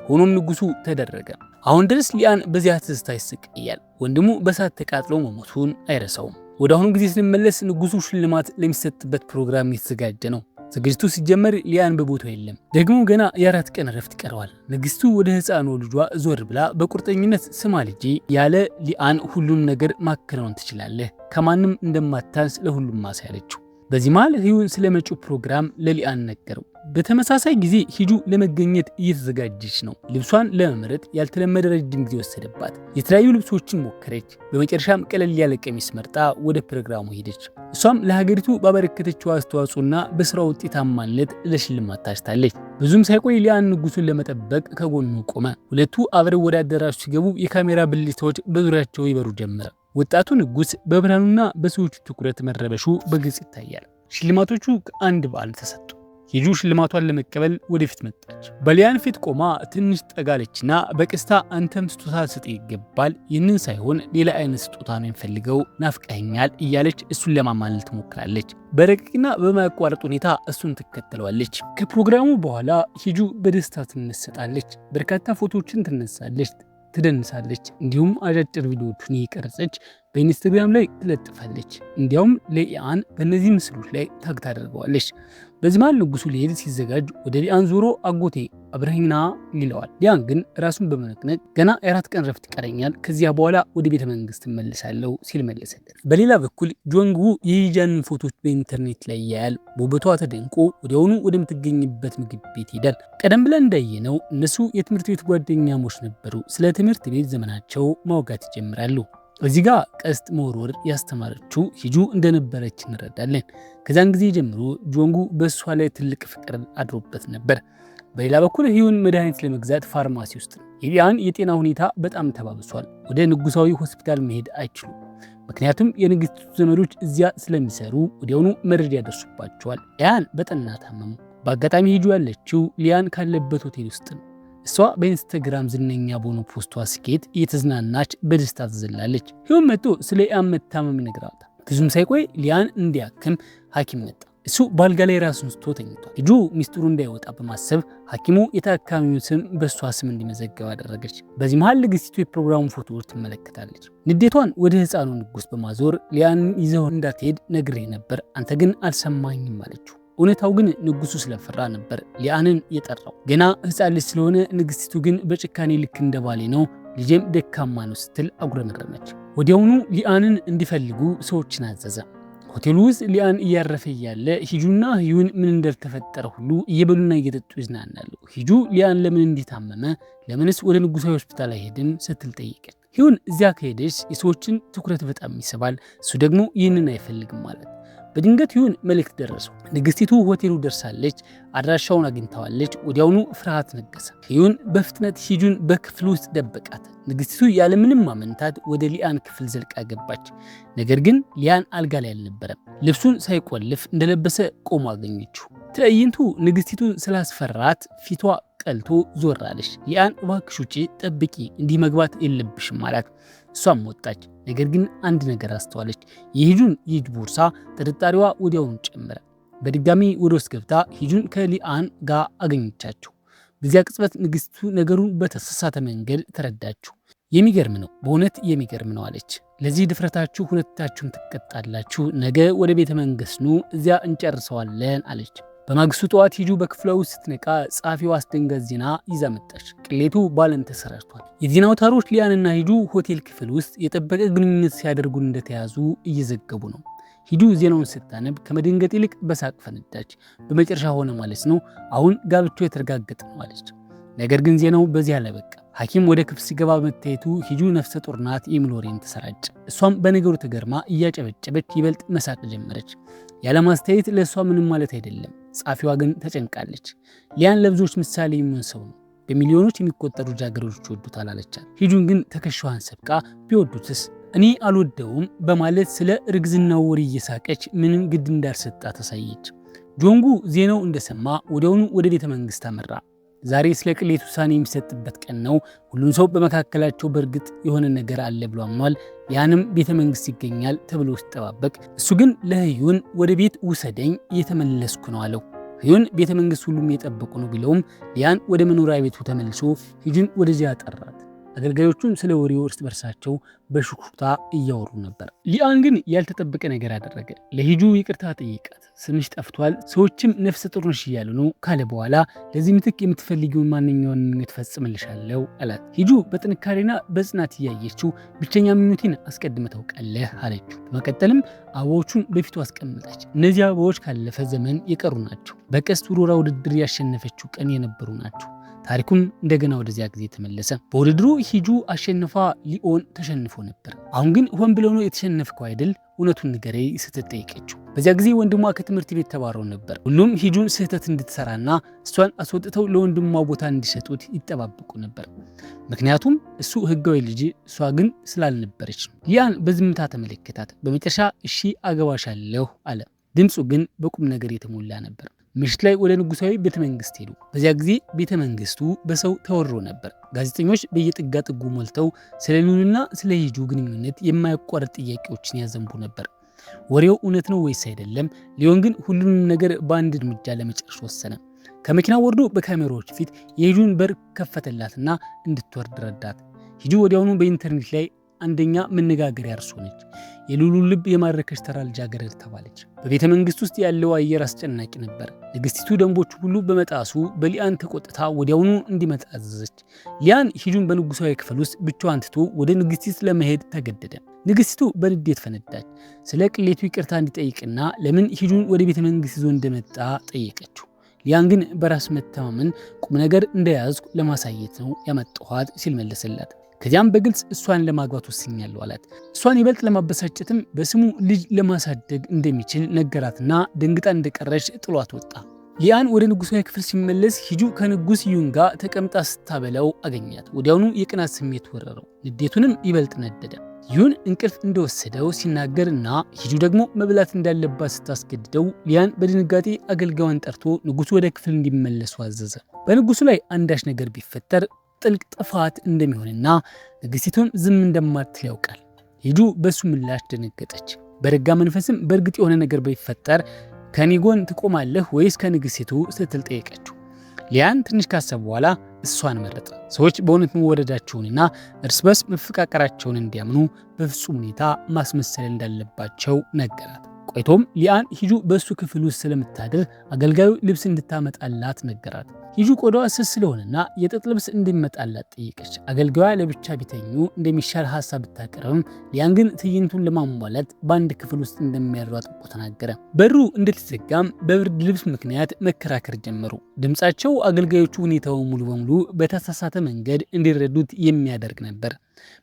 ሆኖም ንጉሱ ተደረገ። አሁን ድረስ ሊያን በዚያ ትዝታ ይሰቃያል። ወንድሙ በእሳት ተቃጥሎ መሞቱን አይረሳውም። ወደ አሁኑ ጊዜ ስንመለስ ንጉሱ ሽልማት ለሚሰጥበት ፕሮግራም እየተዘጋጀ ነው። ዝግጅቱ ሲጀመር ሊያን በቦታው የለም። ደግሞ ገና የ4 ቀን ረፍት ይቀረዋል። ንግስቱ ወደ ህፃኑ ልጇ ዞር ብላ በቁርጠኝነት ስማ ልጄ፣ ያለ ሊያን ሁሉም ነገር ማከናወን ትችላለህ፣ ከማንም እንደማታንስ ለሁሉም ማሳያለችው። በዚህ መሃል ህዩን ስለመጪው ፕሮግራም ለሊያን ነገረው። በተመሳሳይ ጊዜ ሂጁ ለመገኘት እየተዘጋጀች ነው። ልብሷን ለመምረጥ ያልተለመደ ረጅም ጊዜ ወሰደባት። የተለያዩ ልብሶችን ሞከረች። በመጨረሻም ቀለል ያለ ቀሚስ መርጣ ወደ ፕሮግራሙ ሄደች። እሷም ለሀገሪቱ ባበረከተችው አስተዋጽኦና በስራ ውጤታማነት ለሽልማት ታጭታለች። ብዙም ሳይቆይ ሊያን ንጉሱን ለመጠበቅ ከጎኑ ቆመ። ሁለቱ አብረው ወደ አዳራሹ ሲገቡ የካሜራ ብልጭታዎች በዙሪያቸው ይበሩ ጀመረ። ወጣቱ ንጉስ በብርሃኑና በሰዎቹ ትኩረት መረበሹ በግልጽ ይታያል። ሽልማቶቹ ከአንድ በዓል ተሰጡ። ሂጁ ሽልማቷን ለመቀበል ወደፊት መጣች። በሊያን ፊት ቆማ ትንሽ ጠጋለችና በቀስታ አንተም ስጦታ ስጥ ይገባል፣ ይህንን ሳይሆን ሌላ አይነት ስጦታ ነው የምፈልገው፣ ናፍቀኸኛል እያለች እሱን ለማማለል ትሞክራለች። በረቂቅና በማያቋርጥ ሁኔታ እሱን ትከተለዋለች። ከፕሮግራሙ በኋላ ሂጁ በደስታ ትነሰጣለች። በርካታ ፎቶዎችን ትነሳለች፣ ትደንሳለች። እንዲሁም አጫጭር ቪዲዮዎችን እየቀረጸች በኢንስታግራም ላይ ትለጥፋለች። እንዲያውም ለሊያን በእነዚህ ምስሎች ላይ ታግ ታደርገዋለች። በዚህ መሃል ንጉሱ ሊሄድ ሲዘጋጅ ወደ ሊያን ዞሮ አጎቴ አብረኸኝና ይለዋል። ሊያን ግን ራሱን በመነቅነቅ ገና የ4 ቀን ረፍት ይቀረኛል፣ ከዚያ በኋላ ወደ ቤተ መንግስት እመለሳለሁ ሲል መለሰለት። በሌላ በኩል ጆንጉ የሂጃንን ፎቶች በኢንተርኔት ላይ ያያል። በውበቷ ተደንቆ ወዲያውኑ ወደምትገኝበት ምግብ ቤት ይሄዳል። ቀደም ብለን እንዳየነው እነሱ የትምህርት ቤት ጓደኛሞች ነበሩ። ስለ ትምህርት ቤት ዘመናቸው ማውጋት ይጀምራሉ። እዚህ ጋር ቀስት መወርወር ያስተማረችው ሂጁ እንደነበረች እንረዳለን። ከዛን ጊዜ ጀምሮ ጆንጉ በእሷ ላይ ትልቅ ፍቅር አድሮበት ነበር። በሌላ በኩል ህዩን መድኃኒት ለመግዛት ፋርማሲ ውስጥ ነው። የሊያን የጤና ሁኔታ በጣም ተባብሷል። ወደ ንጉሳዊ ሆስፒታል መሄድ አይችሉም። ምክንያቱም የንግስቱ ዘመዶች እዚያ ስለሚሰሩ ወዲያውኑ መረጃ ያደርሱባቸዋል። ሊያን በጠና ታመሙ። በአጋጣሚ ሂጁ ያለችው ሊያን ካለበት ሆቴል ውስጥ ነው። እሷ በኢንስታግራም ዝነኛ በሆነ ፖስቷ ስኬት እየተዝናናች በደስታ ትዘላለች። ህዩን መጥቶ ስለ ሊያን መታመም ይነግራታል። ብዙም ሳይቆይ ሊያን እንዲያክም ሐኪም መጣ። እሱ ባልጋ ላይ ራሱን ስቶ ተኝቷል። ሂጁ ሚስጥሩ እንዳይወጣ በማሰብ ሐኪሙ የታካሚውን ስም በእሷ ስም እንዲመዘገብ አደረገች። በዚህ መሃል ንግስቲቱ የፕሮግራሙ ፎቶዎች ትመለከታለች። ንዴቷን ወደ ህፃኑ ንጉስ በማዞር ሊያን ይዘው እንዳትሄድ ነግሬ ነበር፣ አንተ ግን አልሰማኝም አለችው። እውነታው ግን ንጉሱ ስለፈራ ነበር ሊያንን የጠራው። ገና ህፃን ልጅ ስለሆነ ንግስቲቱ ግን በጭካኔ ልክ እንደባሌ ነው፣ ልጄም ደካማ ነው ስትል አጉረመረመች። ወዲያውኑ ሊያንን እንዲፈልጉ ሰዎችን አዘዘ። ሆቴሉ ውስጥ ሊያን እያረፈ እያለ ሂጁና ህዩን ምን እንደተፈጠረ ሁሉ እየበሉና እየጠጡ ይዝናናሉ። ሂጁ ሊያን ለምን እንዲታመመ ለምንስ ወደ ንጉሳዊ ሆስፒታል አይሄድም ስትል ጠይቀች። ህዩን እዚያ ከሄደች የሰዎችን ትኩረት በጣም ይስባል፣ እሱ ደግሞ ይህንን አይፈልግም ማለት። በድንገት ህዩን መልእክት ደረሰው። ንግስቲቱ ሆቴሉ ደርሳለች፣ አድራሻውን አግኝተዋለች። ወዲያውኑ ፍርሃት ነገሰ። ህዩን በፍጥነት ሂጁን በክፍል ውስጥ ደበቃት። ንግስቲቱ ያለምንም ማመንታት ወደ ሊያን ክፍል ዘልቃ ገባች። ነገር ግን ሊያን አልጋ ላይ አልነበረም። ልብሱን ሳይቆልፍ እንደለበሰ ቆሞ አገኘችው። ትዕይንቱ ንግስቲቱ ስላስፈራት ፊቷ ቀልቶ ዞር አለች። ሊያን እባክሽ ውጪ ጠብቂ፣ እንዲህ መግባት የለብሽም አላት። እሷም ወጣች። ነገር ግን አንድ ነገር አስተዋለች። የሂጁን የእጅ ቦርሳ ጥርጣሬዋ ወዲያውኑ ጨመረ። በድጋሚ ወደ ውስጥ ገብታ ሂጁን ከሊያን ጋር አገኘቻቸው። በዚያ ቅጽበት ንግስቱ ነገሩን በተሳሳተ መንገድ ተረዳችው። የሚገርም ነው፣ በእውነት የሚገርም ነው አለች። ለዚህ ድፍረታችሁ ሁለታችሁም ትቀጣላችሁ። ነገ ወደ ቤተ መንግስት ኑ፣ እዚያ እንጨርሰዋለን አለች። በማግስቱ ጠዋት ሂጁ በክፍሏ ውስጥ ስትነቃ ጸሐፊዋ አስደንጋጭ ዜና ይዛ መጣች። ቅሌቱ ባለም ተሰራጭቷል። የዜና አውታሮች ሊያንና ሂጁ ሆቴል ክፍል ውስጥ የጠበቀ ግንኙነት ሲያደርጉ እንደተያዙ እየዘገቡ ነው። ሂጁ ዜናውን ስታነብ ከመደንገጥ ይልቅ በሳቅ ፈነዳች። በመጨረሻ ሆነ ማለት ነው፣ አሁን ጋብቻው የተረጋገጠ ነው አለች። ነገር ግን ዜናው በዚህ አለበቃ። ሐኪም ወደ ክፍል ሲገባ በመታየቱ ሂጁ ነፍሰ ጡር ናት የሚል ወሬን ተሰራጨ። እሷም በነገሩ ተገርማ እያጨበጨበች ይበልጥ መሳቅ ጀመረች። ያለማስተያየት ለእሷ ምንም ማለት አይደለም። ጸሐፊዋ ግን ተጨንቃለች። ሊያን ለብዙዎች ምሳሌ የሚሆን ሰው ነው፣ በሚሊዮኖች የሚቆጠሩ ልጃገረዶች ይወዱታል አለቻት። ሂጁን ግን ትከሻዋን ሰብቃ ቢወዱትስ እኔ አልወደውም በማለት ስለ እርግዝናው ወሬ እየሳቀች ምንም ግድ እንዳልሰጣ ታሳየች። ጆንጉ ዜናው እንደሰማ ወዲያውኑ ወደ ቤተ መንግስት አመራ። ዛሬ ስለ ቅሌት ውሳኔ የሚሰጥበት ቀን ነው። ሁሉም ሰው በመካከላቸው በእርግጥ የሆነ ነገር አለ ብሎ አምኗል። ያንም ቤተ መንግስት ይገኛል ተብሎ ሲጠባበቅ፣ እሱ ግን ለህዩን ወደ ቤት ውሰደኝ እየተመለስኩ ነው አለው። ህዩን ቤተ መንግስት ሁሉም እየጠበቁ ነው ቢለውም ሊያን ወደ መኖሪያ ቤቱ ተመልሶ ሂጁን ወደዚያ ጠራት። አገልጋዮቹም ስለ ወሬው እርስ በርሳቸው በሹክሹክታ እያወሩ ነበር። ሊአን ግን ያልተጠበቀ ነገር አደረገ። ለሂጁ ይቅርታ ጠይቃት። ስምሽ ጠፍቷል፣ ሰዎችም ነፍሰ ጡር ነሽ እያሉ ነው ካለ በኋላ ለዚህ ምትክ የምትፈልጊውን ማንኛውን ምኞት ፈጽምልሻለሁ አላት። ሂጁ በጥንካሬና በጽናት እያየችው ብቸኛ ምኞቴን አስቀድመ ታውቃለህ አለችው። በመቀጠልም አበቦቹን በፊቱ አስቀምጠች። እነዚህ አበቦች ካለፈ ዘመን የቀሩ ናቸው። በቀስት ውርወራ ውድድር ያሸነፈችው ቀን የነበሩ ናቸው። ታሪኩም እንደገና ወደዚያ ጊዜ ተመለሰ። በውድድሩ ሂጁ አሸንፋ ሊኦን ተሸንፎ ነበር። አሁን ግን ሆን ብለው ነው የተሸነፍከው አይደል? እውነቱን ንገረኝ ስትል ጠየቀችው። በዚያ ጊዜ ወንድሟ ከትምህርት ቤት ተባረው ነበር። ሁሉም ሂጁን ስህተት እንድትሰራና እሷን አስወጥተው ለወንድሟ ቦታ እንዲሰጡት ይጠባበቁ ነበር። ምክንያቱም እሱ ህጋዊ ልጅ፣ እሷ ግን ስላልነበረች ነው። ሊያን በዝምታ ተመለከታት። በመጨረሻ እሺ አገባሻለሁ አለ። ድምፁ ግን በቁም ነገር የተሞላ ነበር። ምሽት ላይ ወደ ንጉሳዊ ቤተመንግስት ሄዱ። በዚያ ጊዜ ቤተመንግስቱ በሰው ተወሮ ነበር። ጋዜጠኞች በየጥጋ ጥጉ ሞልተው ስለ ሉልና ስለ ሂጁ ግንኙነት የማያቋርጥ ጥያቄዎችን ያዘንቡ ነበር። ወሬው እውነት ነው ወይስ አይደለም? ሊዮን ግን ሁሉንም ነገር በአንድ እርምጃ ለመጨረስ ወሰነ። ከመኪናው ወርዶ በካሜራዎች ፊት የሂጁን በር ከፈተላትና እንድትወርድ ረዳት። ሂጁ ወዲያውኑ በኢንተርኔት ላይ አንደኛ መነጋገሪያ እርሱ ነች። የሉሉን ልብ የማረከች ተራ ልጃገረድ ተባለች። በቤተ መንግስት ውስጥ ያለው አየር አስጨናቂ ነበር። ንግስቲቱ ደንቦቹ ሁሉ በመጣሱ በሊያን ተቆጥታ ወዲያውኑ እንዲመጣ አዘዘች። ሊያን ሂጁን በንጉሳዊ ክፍል ውስጥ ብቻዋን ትቶ ወደ ንግስቲት ለመሄድ ተገደደ። ንግስቲቱ በንዴት ፈነዳች። ስለ ቅሌቱ ይቅርታ እንዲጠይቅና ለምን ሂጁን ወደ ቤተ መንግስት ይዞ እንደመጣ ጠየቀችው። ሊያን ግን በራስ መተማመን ቁም ነገር እንደያዝኩ ለማሳየት ነው ያመጣኋት ሲል መለሰላት። ከዚያም በግልጽ እሷን ለማግባት ወስኛለሁ አላት። እሷን ይበልጥ ለማበሳጨትም በስሙ ልጅ ለማሳደግ እንደሚችል ነገራትና ደንግጣ እንደቀረች ጥሏት ወጣ። ሊያን ወደ ንጉሳዊ ክፍል ሲመለስ ሂጁ ከንጉስ ዩን ጋር ተቀምጣ ስታበላው አገኛት። ወዲያውኑ የቅናት ስሜት ወረረው። ንዴቱንም ይበልጥ ነደደ። ዩን እንቅልፍ እንደወሰደው ሲናገርና ሂጁ ደግሞ መብላት እንዳለባት ስታስገድደው ሊያን በድንጋጤ አገልጋዩን ጠርቶ ንጉሱ ወደ ክፍል እንዲመለሱ አዘዘ። በንጉሱ ላይ አንዳች ነገር ቢፈጠር ጥልቅ ጥፋት እንደሚሆንና ንግስቲቱን ዝም እንደማትል ያውቃል። ሂጁ በሱ ምላሽ ደነገጠች። በረጋ መንፈስም በእርግጥ የሆነ ነገር ቢፈጠር ከኔ ጎን ትቆማለህ ወይስ ከንግስቲቱ ስትል ጠየቀችው። ሊያን ትንሽ ካሰብ በኋላ እሷን መረጠ። ሰዎች በእውነት መወደዳቸውንና እርስ በርስ መፈቃቀራቸውን እንዲያምኑ በፍጹም ሁኔታ ማስመሰል እንዳለባቸው ነገራት። ቆይቶም ሊያን ሂጁ በሱ ክፍል ውስጥ ስለምታድር አገልጋዩ ልብስ እንድታመጣላት ነገራት። ሂጁ ቆዳዋ ስስ ስለሆነና የጥጥ ልብስ እንዲመጣላት ጠየቀች። አገልጋዩ ለብቻ ቢተኙ እንደሚሻል ሐሳብ ብታቀርብም ሊያን ግን ትዕይንቱን ለማሟላት በአንድ ክፍል ውስጥ እንደሚያሯጥቁ ተናገረ። በሩ እንደተዘጋም በብርድ ልብስ ምክንያት መከራከር ጀመሩ። ድምጻቸው አገልጋዮቹ ሁኔታውን ሙሉ በሙሉ በተሳሳተ መንገድ እንዲረዱት የሚያደርግ ነበር።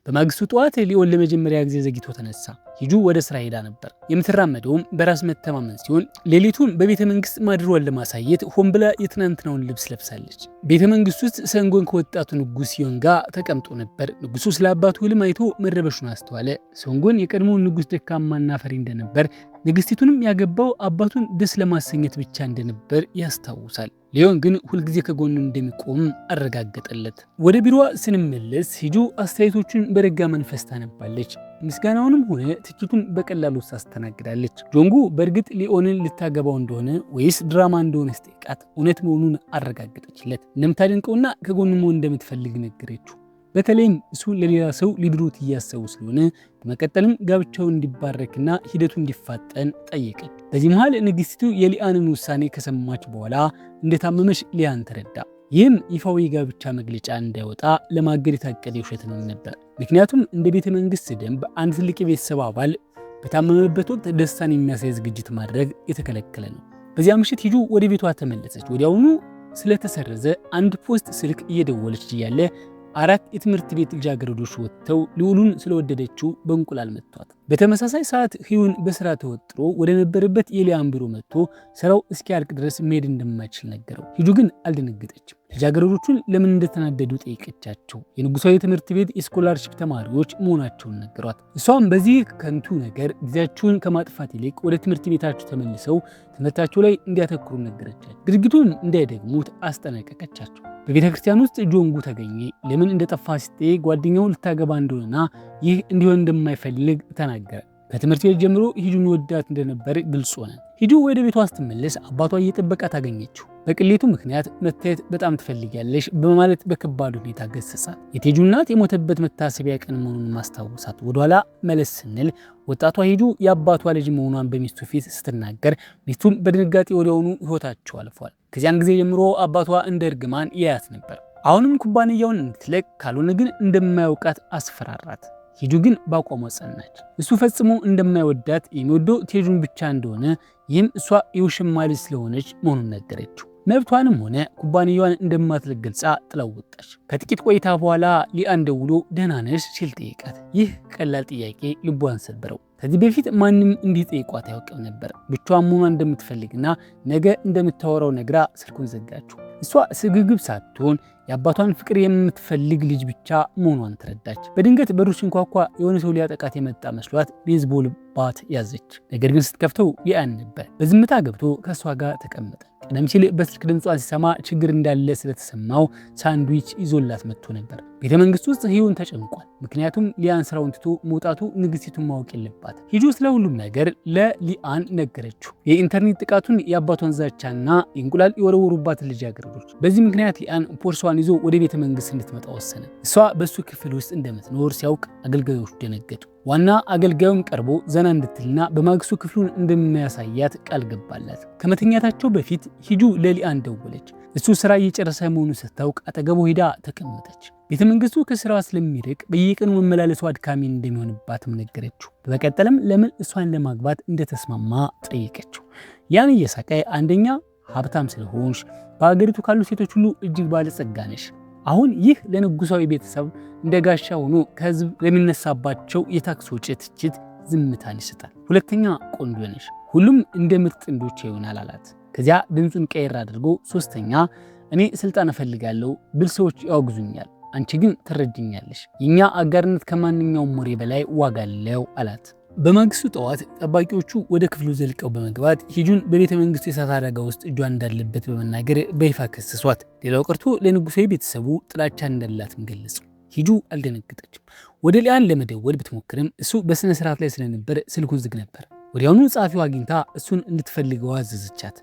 በማግስቱ ጠዋት ሊኦን ለመጀመሪያ ጊዜ ዘግይቶ ተነሳ። ሂጁ ወደ ስራ ሄዳ ነበር። የምትራመደውም በራስ መተማመን ሲሆን ሌሊቱን በቤተ መንግስት ማድሯን ለማሳየት ሆን ብላ የትናንትናውን ልብስ ለብሳለች። ቤተ መንግስት ውስጥ ሰንጎን ከወጣቱ ንጉስ ዩን ጋር ተቀምጦ ነበር። ንጉሱ ስለ አባቱ ህልም አይቶ መረበሹን አስተዋለ። ሰንጎን የቀድሞውን ንጉስ ደካማና ፈሪ እንደነበር፣ ንግስቲቱንም ያገባው አባቱን ደስ ለማሰኘት ብቻ እንደነበር ያስታውሳል። ሊዮን ግን ሁልጊዜ ከጎኑ እንደሚቆም አረጋገጠለት። ወደ ቢሮዋ ስንመለስ ሂጁ አስተያየቶቹን በረጋ መንፈስ ታነባለች። ምስጋናውንም ሆነ ትችቱን በቀላሉ ታስተናግዳለች። ጆንጉ በእርግጥ ሊኦንን ልታገባው እንደሆነ ወይስ ድራማ እንደሆነ ስጠይቃት እውነት መሆኑን አረጋገጠችለት። እንደምታደንቀውና ከጎኑ መሆን እንደምትፈልግ ነገረችው። በተለይም እሱ ለሌላ ሰው ሊድሩት እያሰቡ ስለሆነ በመቀጠልም ጋብቻው እንዲባረክና ሂደቱ እንዲፋጠን ጠየቀች። በዚህ መሃል ንግስቲቱ የሊያንን ውሳኔ ከሰማች በኋላ እንደታመመች ሊያን ተረዳ። ይህም ይፋዊ ጋብቻ መግለጫ እንዳይወጣ ለማገድ የታቀደ ውሸት ነበር። ምክንያቱም እንደ ቤተ መንግስት ደንብ አንድ ትልቅ የቤተሰብ አባል በታመመበት ወቅት ደስታን የሚያሳይ ዝግጅት ማድረግ የተከለከለ ነው። በዚያ ምሽት ሂጁ ወደ ቤቷ ተመለሰች። ወዲያውኑ ስለተሰረዘ አንድ ፖስት ስልክ እየደወለች እያለ 4 የትምህርት ቤት ልጃገረዶች ወጥተው ልዑሉን ስለወደደችው በእንቁላል መቷት። በተመሳሳይ ሰዓት ሂዩን በስራ ተወጥሮ ወደ ነበረበት የሊያን ቢሮ መጥቶ ስራው እስኪያልቅ ድረስ መሄድ እንደማይችል ነገረው። ሂጁ ግን አልደነገጠችም። ልጃገረዶቹን ለምን እንደተናደዱ ጠይቀቻቸው። የንጉሳዊ ትምህርት ቤት የስኮላርሺፕ ተማሪዎች መሆናቸውን ነገሯት። እሷም በዚህ ከንቱ ነገር ጊዜያቸውን ከማጥፋት ይልቅ ወደ ትምህርት ቤታቸው ተመልሰው ትምህርታቸው ላይ እንዲያተኩሩ ነገረቻቸው። ድርጊቱን እንዳይደግሙት አስጠነቀቀቻቸው። በቤተ ክርስቲያን ውስጥ ጆንጉ ተገኘ። ለምን እንደጠፋ ሲጠየቅ ጓደኛው ልታገባ እንደሆነና ይህ እንዲሆን እንደማይፈልግ ተናገረ። ከትምህርት ቤት ጀምሮ ሂጁን ወዳት እንደነበር ግልጽ ሆነ። ሂዱ ወደ ቤቷ ስትመለስ አባቷ እየጠበቃት አገኘችው። በቅሌቱ ምክንያት መታየት በጣም ትፈልጊያለሽ በማለት በከባድ ሁኔታ ገሰጻት። የቴጁ እናት የሞተበት መታሰቢያ ቀን መሆኑን ማስታወሳት። ወደኋላ መለስ ስንል ወጣቷ ሂዱ የአባቷ ልጅ መሆኗን በሚስቱ ፊት ስትናገር ሚስቱም በድንጋጤ ወዲያውኑ ህይወታቸው አልፏል። ከዚያን ጊዜ ጀምሮ አባቷ እንደ እርግማን ያያት ነበር። አሁንም ኩባንያውን እንድትለቅ ካልሆነ ግን እንደማያውቃት አስፈራራት። ሂዱ ግን በአቋሟ ጸናች። እሱ ፈጽሞ እንደማይወዳት የሚወደው ቴጁን ብቻ እንደሆነ ይህም እሷ የውሽማ ልጅ ስለሆነች መሆኑን ነገረችው። መብቷንም ሆነ ኩባንያዋን እንደማትለቅ ገልጻ ጥላው ወጣች። ከጥቂት ቆይታ በኋላ ሊአን ደውሎ ደህና ነሽ ሲል ጠየቃት። ይህ ቀላል ጥያቄ ልቧን ሰበረው። ከዚህ በፊት ማንም እንዲጠይቋት አያውቅም ነበር። ብቻዋን መሆኗን እንደምትፈልግና ነገ እንደምታወራው ነግራ ስልኩን ዘጋችው። እሷ ስግብግብ ሳትሆን የአባቷን ፍቅር የምትፈልግ ልጅ ብቻ መሆኗን ተረዳች። በድንገት በሩ ሲንኳኳ የሆነ ሰው ሊያጠቃት የመጣ መስሏት ቤዝቦል ባት ያዘች። ነገር ግን ስትከፍተው ሊአን ነበር። በዝምታ ገብቶ ከእሷ ጋር ተቀመጠ። ቀደም ሲል በስልክ ድምጿን ሲሰማ ችግር እንዳለ ስለተሰማው ሳንድዊች ይዞላት መጥቶ ነበር። ቤተ መንግስት ውስጥ ሂዩን ተጨንቋል። ምክንያቱም ሊአን ስራውን ትቶ መውጣቱ ንግስቲቱን ማወቅ የለባት። ሂዱ ስለ ሁሉም ነገር ለሊአን ነገረችው። የኢንተርኔት ጥቃቱን፣ የአባቷን ዛቻና የእንቁላል የወረወሩባትን ልጃገረዶች። በዚህ ምክንያት ሊአን ፖርሷን ይዞ ወደ ቤተ መንግስት እንድትመጣ ወሰነ። እሷ በሱ ክፍል ውስጥ እንደምትኖር ሲያውቅ አገልጋዮች ደነገጡ። ዋና አገልጋዩም ቀርቦ ዘና እንድትልና በማግስቱ ክፍሉን እንደሚያሳያት ቃል ገባላት። ከመተኛታቸው በፊት ሂዱ ለሊአን ደወለች። እሱ ስራ እየጨረሰ መሆኑን ስታውቅ አጠገቡ ሄዳ ተቀመጠች። ቤተ መንግስቱ ከስራዋ ስለሚርቅ በየቀኑ መመላለሱ አድካሚ እንደሚሆንባትም ነገረችው። በመቀጠልም ለምን እሷን ለማግባት እንደተስማማ ጠየቀችው። ያን እየሳቀ አንደኛ ሀብታም ስለሆንሽ፣ በአገሪቱ ካሉ ሴቶች ሁሉ እጅግ ባለጸጋ ነሽ። አሁን ይህ ለንጉሳዊ ቤተሰብ እንደ ጋሻ ሆኖ ከህዝብ ለሚነሳባቸው የታክስ ወጪ ትችት ዝምታን ይሰጣል። ሁለተኛ ቆንጆ ነሽ፣ ሁሉም እንደ ምርጥ ጥንዶች ይሆናል አላት። ከዚያ ድምፁን ቀይር አድርጎ ሶስተኛ እኔ ስልጣን እፈልጋለሁ ብል ሰዎች ያወግዙኛል፣ አንቺ ግን ትረጅኛለሽ። የኛ አጋርነት ከማንኛውም ወሬ በላይ ዋጋ አለው አላት። በማግስቱ ጠዋት ጠባቂዎቹ ወደ ክፍሉ ዘልቀው በመግባት ሂጁን በቤተ መንግስቱ የእሳት አደጋ ውስጥ እጇ እንዳለበት በመናገር በይፋ ከሰሷት። ሌላው ቀርቶ ለንጉሳዊ ቤተሰቡ ጥላቻ እንዳላትም ገለጹ። ሂጁ አልደነገጠችም። ወደ ሊአን ለመደወል ብትሞክርም እሱ በስነ ስርዓት ላይ ስለነበር ስልኩን ዝግ ነበር። ወዲያውኑ ጸሐፊው አግኝታ እሱን እንድትፈልገው አዘዘቻት።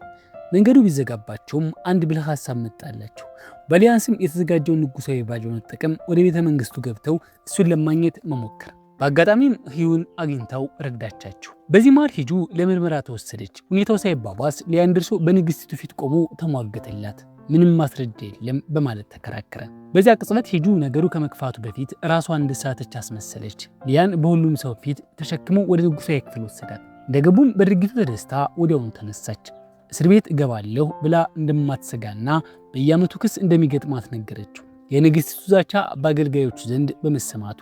መንገዱ ቢዘጋባቸውም አንድ ብልህ ሐሳብ መጣላቸው። በሊአን ስም የተዘጋጀውን ንጉሳዊ ባጅ በመጠቀም ወደ ቤተ መንግስቱ ገብተው እሱን ለማግኘት መሞከር። በአጋጣሚም ሂዩን አግኝታው ረዳቻቸው። በዚህ መሃል ሂጁ ለምርመራ ተወሰደች። ሁኔታው ሳይባባስ ሊአን ደርሶ በንግስቲቱ ፊት ቆሞ ተሟገተላት። ምንም ማስረጃ የለም በማለት ተከራከረ። በዚያ ቅጽበት ሂጁ ነገሩ ከመክፋቱ በፊት ራሷን እንደሳተች አስመሰለች። ሊአን በሁሉም ሰው ፊት ተሸክሞ ወደ ንጉሳዊ ክፍል ወሰዳት። እንደገቡም በድርጊቱ ተደስታ ወዲያውኑ ተነሳች። እስር ቤት እገባለሁ ብላ እንደማትሰጋና በየዓመቱ ክስ እንደሚገጥማት ነገረችው። የንግስቲቱ ዛቻ በአገልጋዮቹ ዘንድ በመሰማቱ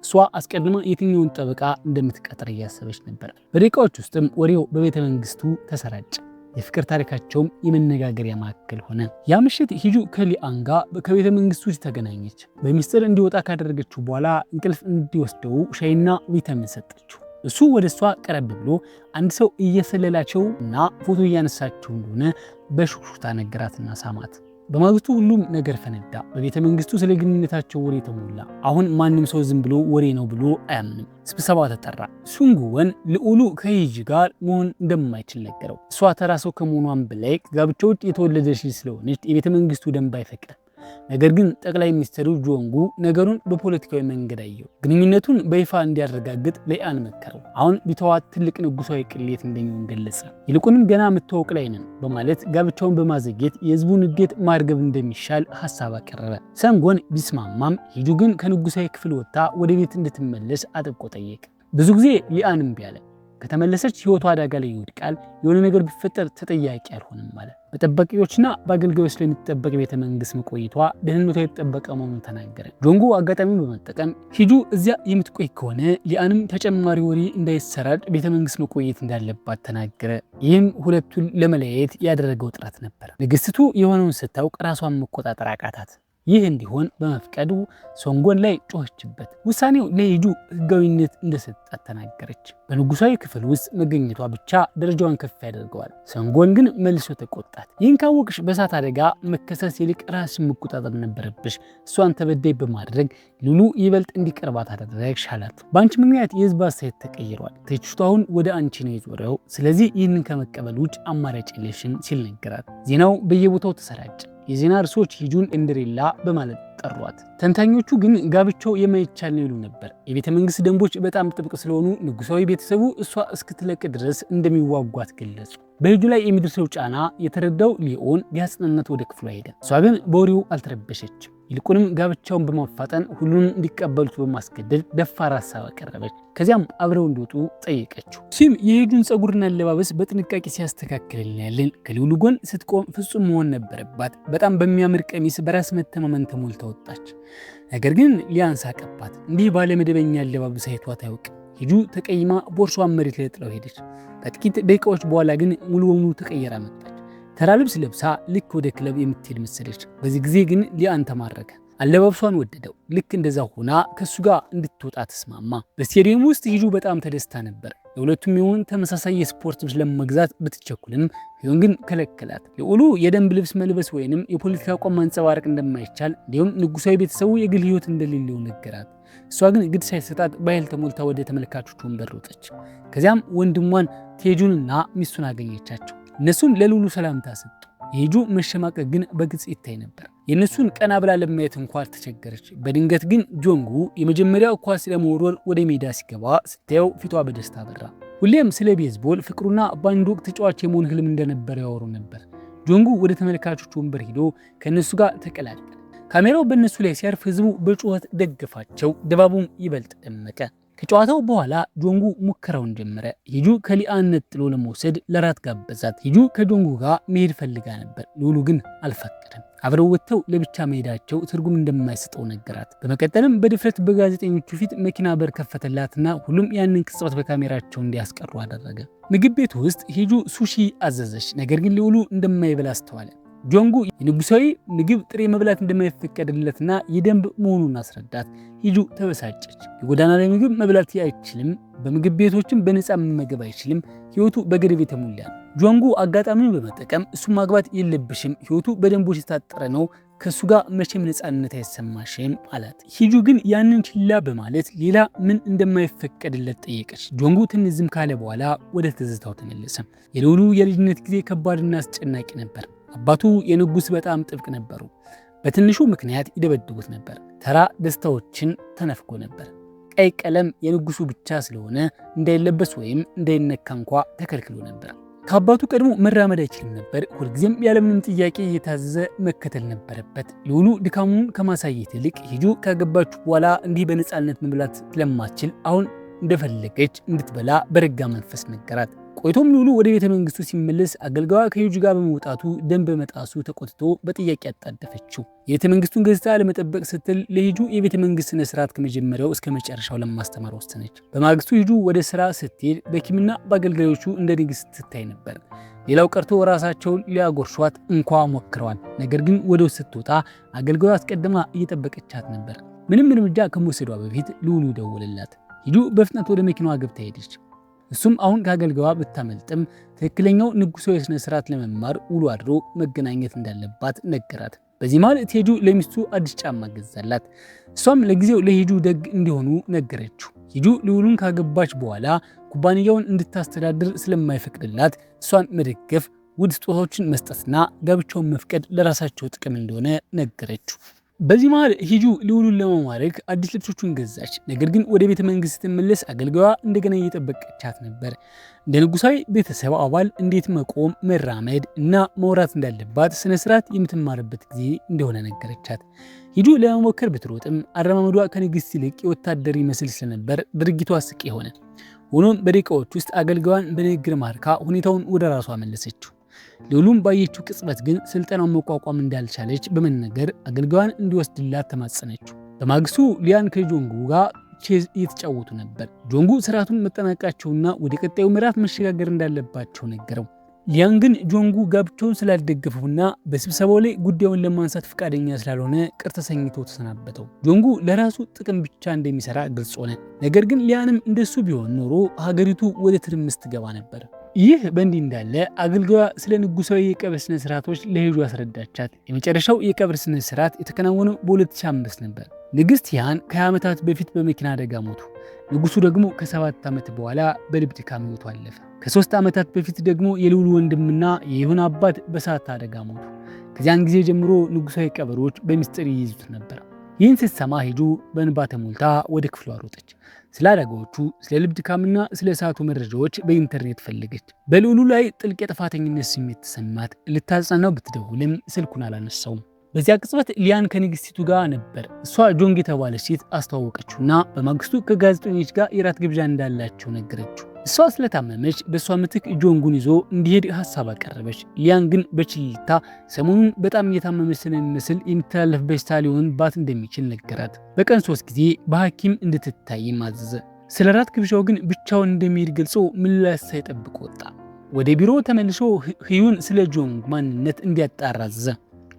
እሷ አስቀድማ የትኛውን ጠበቃ እንደምትቀጥር እያሰበች ነበር። በደቂቃዎች ውስጥም ወሬው በቤተ መንግስቱ ተሰራጨ። የፍቅር ታሪካቸውም የመነጋገሪያ ማዕከል ሆነ። ያ ምሽት ሂጁ ከሊአን ጋር ከቤተ መንግስቱ ተገናኘች። በሚስጥር እንዲወጣ ካደረገችው በኋላ እንቅልፍ እንዲወስደው ሻይና ቪታሚን ሰጠችው። እሱ ወደ እሷ ቀረብ ብሎ አንድ ሰው እየሰለላቸው እና ፎቶ እያነሳቸው እንደሆነ በሹክሹክታ ነገራትና ሳማት። በማግስቱ ሁሉም ነገር ፈነዳ። በቤተ መንግስቱ ስለ ግንኙነታቸው ወሬ ተሞላ። አሁን ማንም ሰው ዝም ብሎ ወሬ ነው ብሎ አያምንም። ስብሰባ ተጠራ። ሱንጉወን ልዑሉ ከሂጂ ጋር መሆን እንደማይችል ነገረው። እሷ ተራ ሰው ከመሆኗን በላይ ጋብቻው ውጭ የተወለደች ልጅ ስለሆነች የቤተ መንግስቱ ደንብ አይፈቅድም። ነገር ግን ጠቅላይ ሚኒስትሩ ጆንጉ ነገሩን በፖለቲካዊ መንገድ አየው። ግንኙነቱን በይፋ እንዲያረጋግጥ ሊአን መከረው። አሁን ቢተዋት ትልቅ ንጉሳዊ ቅሌት እንደሚሆን ገለጸ። ይልቁንም ገና መተዋወቅ ላይ ነን በማለት ጋብቻውን በማዘግየት የህዝቡን ንዴት ማርገብ እንደሚሻል ሐሳብ አቀረበ። ሰንጎን ቢስማማም ሂጁ ግን ከንጉሳዊ ክፍል ወጥታ ወደ ቤት እንድትመለስ አጥብቆ ጠየቀ። ብዙ ጊዜ ሊአን እምቢ አለ። ከተመለሰች ህይወቷ አደጋ ላይ ይወድቃል፣ የሆነ ነገር ቢፈጠር ተጠያቂ አልሆንም ማለት። በጠባቂዎችና በአገልጋዮች ስለሚጠበቅ ቤተ መንግስት መቆይቷ ደህንነቷ የተጠበቀ መሆኑን ተናገረ። ጆንጉ አጋጣሚውን በመጠቀም ሂጁ እዚያ የምትቆይ ከሆነ ሊአንም ተጨማሪ ወሬ እንዳይሰራጭ ቤተ መንግስት መቆየት እንዳለባት ተናገረ። ይህም ሁለቱን ለመለያየት ያደረገው ጥረት ነበር። ንግስቲቱ የሆነውን ስታውቅ ራሷን መቆጣጠር አቃታት። ይህ እንዲሆን በመፍቀዱ ሶንጎን ላይ ጮኸችበት። ውሳኔው ለሄጁ ህጋዊነት እንደሰጣት ተናገረች። በንጉሳዊ ክፍል ውስጥ መገኘቷ ብቻ ደረጃዋን ከፍ ያደርገዋል። ሶንጎን ግን መልሶ ተቆጣት። ይህን ካወቅሽ በእሳት አደጋ መከሰስ ይልቅ ራስሽን መቆጣጠር ነበረብሽ። እሷን ተበዳይ በማድረግ ሉሉ ይበልጥ እንዲቀርባት አደረግሽ አላት። በአንቺ ምክንያት የህዝብ አስተያየት ተቀይሯል። ትችቱ አሁን ወደ አንቺ ነው የዞረው። ስለዚህ ይህንን ከመቀበል ውጭ አማራጭ የለሽም ሲል ነገራት። ዜናው በየቦታው ተሰራጨ። የዜና ርዕሶች ሂጁን ሲንደሬላ በማለት ጠሯት። ተንታኞቹ ግን ጋብቻው የማይቻል ነው ይሉ ነበር። የቤተ መንግስት ደንቦች በጣም ጥብቅ ስለሆኑ ንጉሳዊ ቤተሰቡ እሷ እስክትለቅ ድረስ እንደሚዋጓት ገለጹ። በሂጁ ላይ የሚደርሰው ጫና የተረዳው ሊኦን ቢያጽናናት ወደ ክፍሏ ሄደ። እሷ ግን በወሬው አልተረበሸችም። ይልቁንም ጋብቻውን በማፋጠን ሁሉንም እንዲቀበሉት በማስገደድ ደፋር ሀሳብ አቀረበች። ከዚያም አብረው እንዲወጡ ጠየቀችው። ሲም የሂጁን ጸጉርና አለባበስ በጥንቃቄ ሲያስተካክልልናለን። ከልዑሉ ጎን ስትቆም ፍጹም መሆን ነበረባት። በጣም በሚያምር ቀሚስ በራስ መተማመን ተሞልታ ወጣች። ነገር ግን ሊያን ሳቀባት። እንዲህ ባለመደበኛ አለባበስ አይቷት አያውቅም። ሂጁ ተቀይማ ቦርሷን መሬት ላይ ጥለው ሄደች። ከጥቂት ደቂቃዎች በኋላ ግን ሙሉ በሙሉ ተቀየራ መጣች። ተራ ልብስ ለብሳ ልክ ወደ ክለብ የምትሄድ መሰለች። በዚህ ጊዜ ግን ሊያን ተማረከ። አለባበሷን ወደደው። ልክ እንደዛ ሆና ከሱ ጋር እንድትወጣ ተስማማ። በስቴዲየም ውስጥ ሂጁ በጣም ተደስታ ነበር። ለሁለቱም የሆን ተመሳሳይ የስፖርት ልብስ ለመግዛት ብትቸኩልም ሂዩን ግን ከለከላት። ልዑሉ የደንብ ልብስ መልበስ ወይንም የፖለቲካ አቋም ማንጸባረቅ እንደማይቻል እንዲሁም ንጉሳዊ ቤተሰቡ የግል ህይወት እንደሌለው ነገራት። እሷ ግን ግድ ሳይሰጣት በኃይል ተሞልታ ወደ ተመልካቾቹ ወንበር ሮጠች። ከዚያም ወንድሟን ቴጁንና ሚስቱን አገኘቻቸው። እነሱም ለልዑሉ ሰላምታ ሰጡ። የሂጁ መሸማቀቅ ግን በግልጽ ይታይ ነበር። የእነሱን ቀና ብላ ለማየት እንኳ አልተቸገረች። በድንገት ግን ጆንጉ የመጀመሪያው ኳስ ለመወርወር ወደ ሜዳ ሲገባ ስታየው ፊቷ በደስታ በራ። ሁሌም ስለ ቤዝቦል ፍቅሩና በአንድ ወቅት ተጫዋች የመሆን ህልም እንደነበረ ያወሩ ነበር። ጆንጉ ወደ ተመልካቾቹ ወንበር ሄዶ ከእነሱ ጋር ተቀላቀለ። ካሜራው በእነሱ ላይ ሲያርፍ ህዝቡ በጩኸት ደገፋቸው። ድባቡም ይበልጥ ደመቀ። ከጨዋታው በኋላ ጆንጉ ሙከራውን ጀመረ። ሂጁ ከሊያን ነጥሎ ለመውሰድ ለራት ጋበዛት። ሂጁ ከጆንጉ ጋር መሄድ ፈልጋ ነበር። ልዑሉ ግን አልፈቀደም። አብረው ወጥተው ለብቻ መሄዳቸው ትርጉም እንደማይሰጠው ነገራት። በመቀጠልም በድፍረት በጋዜጠኞቹ ፊት መኪና በር ከፈተላትና ሁሉም ያንን ቅጽበት በካሜራቸው እንዲያስቀሩ አደረገ። ምግብ ቤት ውስጥ ሂጁ ሱሺ አዘዘች። ነገር ግን ልዑሉ እንደማይበላ አስተዋለ። ጆንጉ የንጉሳዊ ምግብ ጥሬ መብላት እንደማይፈቀድለትና የደንብ መሆኑን አስረዳት። ሂጁ ተበሳጨች። የጎዳና ላይ ምግብ መብላት አይችልም፣ በምግብ ቤቶችም በነፃ መመገብ አይችልም፣ ህይወቱ በገደብ የተሞላ ነው። ጆንጉ አጋጣሚውን በመጠቀም እሱ ማግባት የለብሽም፣ ህይወቱ በደንቦች የታጠረ ነው፣ ከሱ ጋር መቼም ነፃነት አይሰማሽም አላት። ሂጁ ግን ያንን ችላ በማለት ሌላ ምን እንደማይፈቀድለት ጠየቀች። ጆንጉ ትንሽ ዝም ካለ በኋላ ወደ ትዝታው ተመለሰ። የልዑሉ የልጅነት ጊዜ ከባድና አስጨናቂ ነበር። አባቱ የንጉስ በጣም ጥብቅ ነበሩ። በትንሹ ምክንያት ይደበድቡት ነበር። ተራ ደስታዎችን ተነፍጎ ነበር። ቀይ ቀለም የንጉሱ ብቻ ስለሆነ እንዳይለበስ ወይም እንዳይነካ እንኳ ተከልክሎ ነበር። ከአባቱ ቀድሞ መራመድ አይችልም ነበር። ሁልጊዜም ያለምንም ጥያቄ የታዘዘ መከተል ነበረበት። ልዑሉ ድካሙን ከማሳየት ይልቅ ሂጁ ካገባችሁ በኋላ እንዲህ በነፃነት መብላት ስለማትችል አሁን እንደፈለገች እንድትበላ በረጋ መንፈስ ነገራት። ቆይቶም ልዑሉ ወደ ቤተ መንግስቱ ሲመለስ አገልጋዋ ከሂጁ ጋር በመውጣቱ ደንብ በመጣሱ ተቆጥቶ በጥያቄ አጣደፈችው። የቤተ መንግስቱን ገጽታ ለመጠበቅ ስትል ለሂጁ የቤተ መንግስት ስነ ስርዓት ከመጀመሪያው እስከ መጨረሻው ለማስተማር ወሰነች። በማግስቱ ሂጁ ወደ ስራ ስትሄድ በኪምና በአገልጋዮቹ እንደ ንግስት ትታይ ነበር። ሌላው ቀርቶ ራሳቸውን ሊያጎርሿት እንኳ ሞክረዋል። ነገር ግን ወደ ውስጥ ስትወጣ አገልጋዩ አስቀድማ እየጠበቀቻት ነበር። ምንም እርምጃ ከመውሰዷ በፊት ልዑሉ ደወለላት። ሂጁ በፍጥነት ወደ መኪናዋ ገብታ ሄደች። እሱም አሁን ከአገልጋዋ ብታመልጥም ትክክለኛው ንጉሳዊ ስነ ስርዓት ለመማር ውሎ አድሮ መገናኘት እንዳለባት ነገራት። በዚህ መሃል ቴጁ ለሚስቱ አዲስ ጫማ ገዛላት። እሷም ለጊዜው ለሂጁ ደግ እንዲሆኑ ነገረችው። ሂጁ ልዑሉን ካገባች በኋላ ኩባንያውን እንድታስተዳድር ስለማይፈቅድላት እሷን መደገፍ፣ ውድ ስጦታዎችን መስጠትና ጋብቻውን መፍቀድ ለራሳቸው ጥቅም እንደሆነ ነገረችው። በዚህ መሃል ሂጁ ልዑሉን ለመማረክ አዲስ ልብሶቹን ገዛች። ነገር ግን ወደ ቤተ መንግስት ስትመለስ አገልጋዋ እንደገና እየጠበቀቻት ነበር። እንደ ንጉሳዊ ቤተሰብ አባል እንዴት መቆም፣ መራመድ እና ማውራት እንዳለባት ስነ ስርዓት የምትማርበት ጊዜ እንደሆነ ነገረቻት። ሂጁ ለመሞከር ብትሮጥም አረማመዷ ከንግስት ይልቅ የወታደር ይመስል ስለነበር ድርጊቷ አስቂ ሆነ። ሆኖም በደቂቃዎች ውስጥ አገልጋዋን በንግግር ማርካ ሁኔታውን ወደ ራሷ መለሰችው። ልዑሉም ባየችው ቅጽበት ግን ስልጠናውን መቋቋም እንዳልቻለች በመነገር አገልጋዋን እንዲወስድላት ተማጸነችው። በማግስቱ ሊያን ከጆንጉ ጋር ቼዝ እየተጫወቱ ነበር። ጆንጉ ስርዓቱን መጠናቀቃቸውና ወደ ቀጣዩ ምዕራፍ መሸጋገር እንዳለባቸው ነገረው። ሊያን ግን ጆንጉ ጋብቻውን ስላልደገፈውና በስብሰባው ላይ ጉዳዩን ለማንሳት ፈቃደኛ ስላልሆነ ቅር ተሰኝቶ ተሰናበተው። ጆንጉ ለራሱ ጥቅም ብቻ እንደሚሰራ ግልጽ ሆነ። ነገር ግን ሊያንም እንደሱ ቢሆን ኖሮ ሀገሪቱ ወደ ትርምስ ትገባ ነበር። ይህ በእንዲህ እንዳለ አገልጋዩዋ ስለ ንጉሳዊ የቀብር ስነ ስርዓቶች ለሄጁ አስረዳቻት። የመጨረሻው የቀብር ስነ ስርዓት የተከናወነው በ2005 ነበር። ንግስት ያን ከ20 ዓመታት በፊት በመኪና አደጋ ሞቱ። ንጉሱ ደግሞ ከ7 ዓመት በኋላ በልብ ድካም ሕይወቱ አለፈ። ከ3 ዓመታት በፊት ደግሞ የልዑሉ ወንድምና የይሁን አባት በእሳት አደጋ ሞቱ። ከዚያን ጊዜ ጀምሮ ንጉሳዊ ቀበሮች በሚስጥር ይይዙት ነበር። ይህን ስትሰማ ሄጁ በእንባ ተሞልታ ወደ ክፍሏ ሮጠች። ስለ አደጋዎቹ፣ ስለ ልብ ድካምና ስለ እሳቱ መረጃዎች በኢንተርኔት ፈለገች። በልዑሉ ላይ ጥልቅ የጥፋተኝነት ስሜት ተሰማት። ልታጽናናው ብትደውልም ስልኩን አላነሳውም። በዚያ ቅጽበት ሊያን ከንግስቲቱ ጋር ነበር። እሷ ጆንግ የተባለች ሴት አስተዋወቀችውና በማግስቱ ከጋዜጠኞች ጋር የራት ግብዣ እንዳላቸው ነገረችው። እሷ ስለታመመች በእሷ ምትክ ጆንጉን ይዞ እንዲሄድ ሀሳብ አቀረበች። ሊያን ግን በችልታ ሰሞኑን በጣም እየታመመች ስለሚመስል የሚተላለፍ በሽታ ሊሆንባት እንደሚችል ነገራት። በቀን 3 ጊዜ በሐኪም እንድትታይ ማዘዘ። ስለ ራት ግብዣው ግን ብቻውን እንደሚሄድ ገልጾ ምላሽ ሳይጠብቅ ወጣ። ወደ ቢሮ ተመልሶ ህዩን ስለ ጆንግ ማንነት እንዲያጣራ አዘዘ።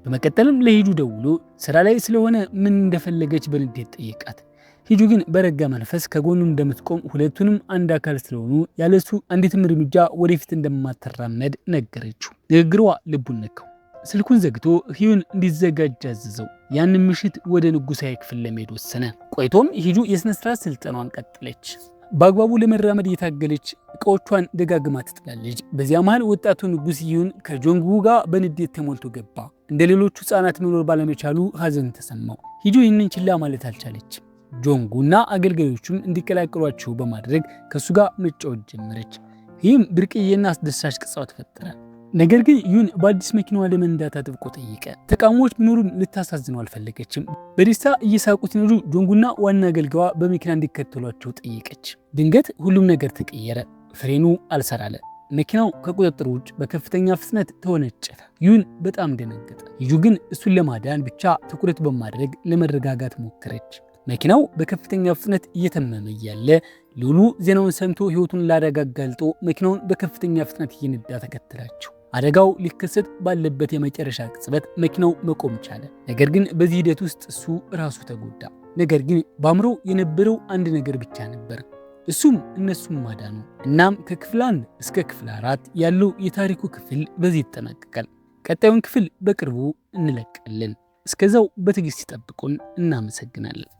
በመቀጠልም ለሂጁ ደውሎ ስራ ላይ ስለሆነ ምን እንደፈለገች በንዴት ጠየቃት። ሂጁ ግን በረጋ መንፈስ ከጎኑ እንደምትቆም ሁለቱንም አንድ አካል ስለሆኑ ያለሱ አንዲትም እርምጃ ወደፊት እንደማትራመድ ነገረችው። ንግግሯ ልቡን ነካው። ስልኩን ዘግቶ ሂዩን እንዲዘጋጅ አዘዘው። ያንን ምሽት ወደ ንጉሳዊ ክፍል ለመሄድ ወሰነ። ቆይቶም ሂጁ የሥነ ሥርዓት ስልጠናዋን ቀጠለች። በአግባቡ ለመራመድ እየታገለች እቃዎቿን ደጋግማ ትጥላለች። በዚያ መሃል ወጣቱ ንጉስ ሂዩን ከጆንጉ ጋር በንዴት ተሞልቶ ገባ። እንደ ሌሎቹ ህፃናት መኖር ባለመቻሉ ሀዘን ተሰማው። ሂጁ ይህንን ችላ ማለት አልቻለች። ጆንጉና አገልጋዮቹም እንዲቀላቀሏቸው በማድረግ ከሱ ጋር መጫወት ጀመረች። ይህም ብርቅዬና አስደሳች ቅጽበት ተፈጠረ። ነገር ግን ዩን በአዲስ መኪናዋ ለመንዳት አጥብቆ ጠየቀ። ተቃውሞዎች ቢኖሩም ልታሳዝነው አልፈለገችም። በደስታ እየሳቁ ሲነዱ ጆንጉና ዋና አገልጋዋ በመኪና እንዲከተሏቸው ጠየቀች። ድንገት ሁሉም ነገር ተቀየረ። ፍሬኑ አልሰራለ። መኪናው ከቁጥጥር ውጭ በከፍተኛ ፍጥነት ተወነጨፈ። ዩን በጣም ደነገጠ። ሂጁ ግን እሱን ለማዳን ብቻ ትኩረት በማድረግ ለመረጋጋት ሞከረች። መኪናው በከፍተኛ ፍጥነት እየተመመ እያለ ልዑሉ ዜናውን ሰምቶ ህይወቱን ላደጋ አጋልጦ መኪናውን በከፍተኛ ፍጥነት እየነዳ ተከተላቸው። አደጋው ሊከሰት ባለበት የመጨረሻ ቅጽበት መኪናው መቆም ቻለ። ነገር ግን በዚህ ሂደት ውስጥ እሱ ራሱ ተጎዳ። ነገር ግን በአእምሮ የነበረው አንድ ነገር ብቻ ነበር፣ እሱም እነሱም ማዳኑ። እናም ከክፍል 1 እስከ ክፍል 4 ያለው የታሪኩ ክፍል በዚህ ይጠናቀቃል። ቀጣዩን ክፍል በቅርቡ እንለቃለን። እስከዛው በትዕግስት ይጠብቁን። እናመሰግናለን።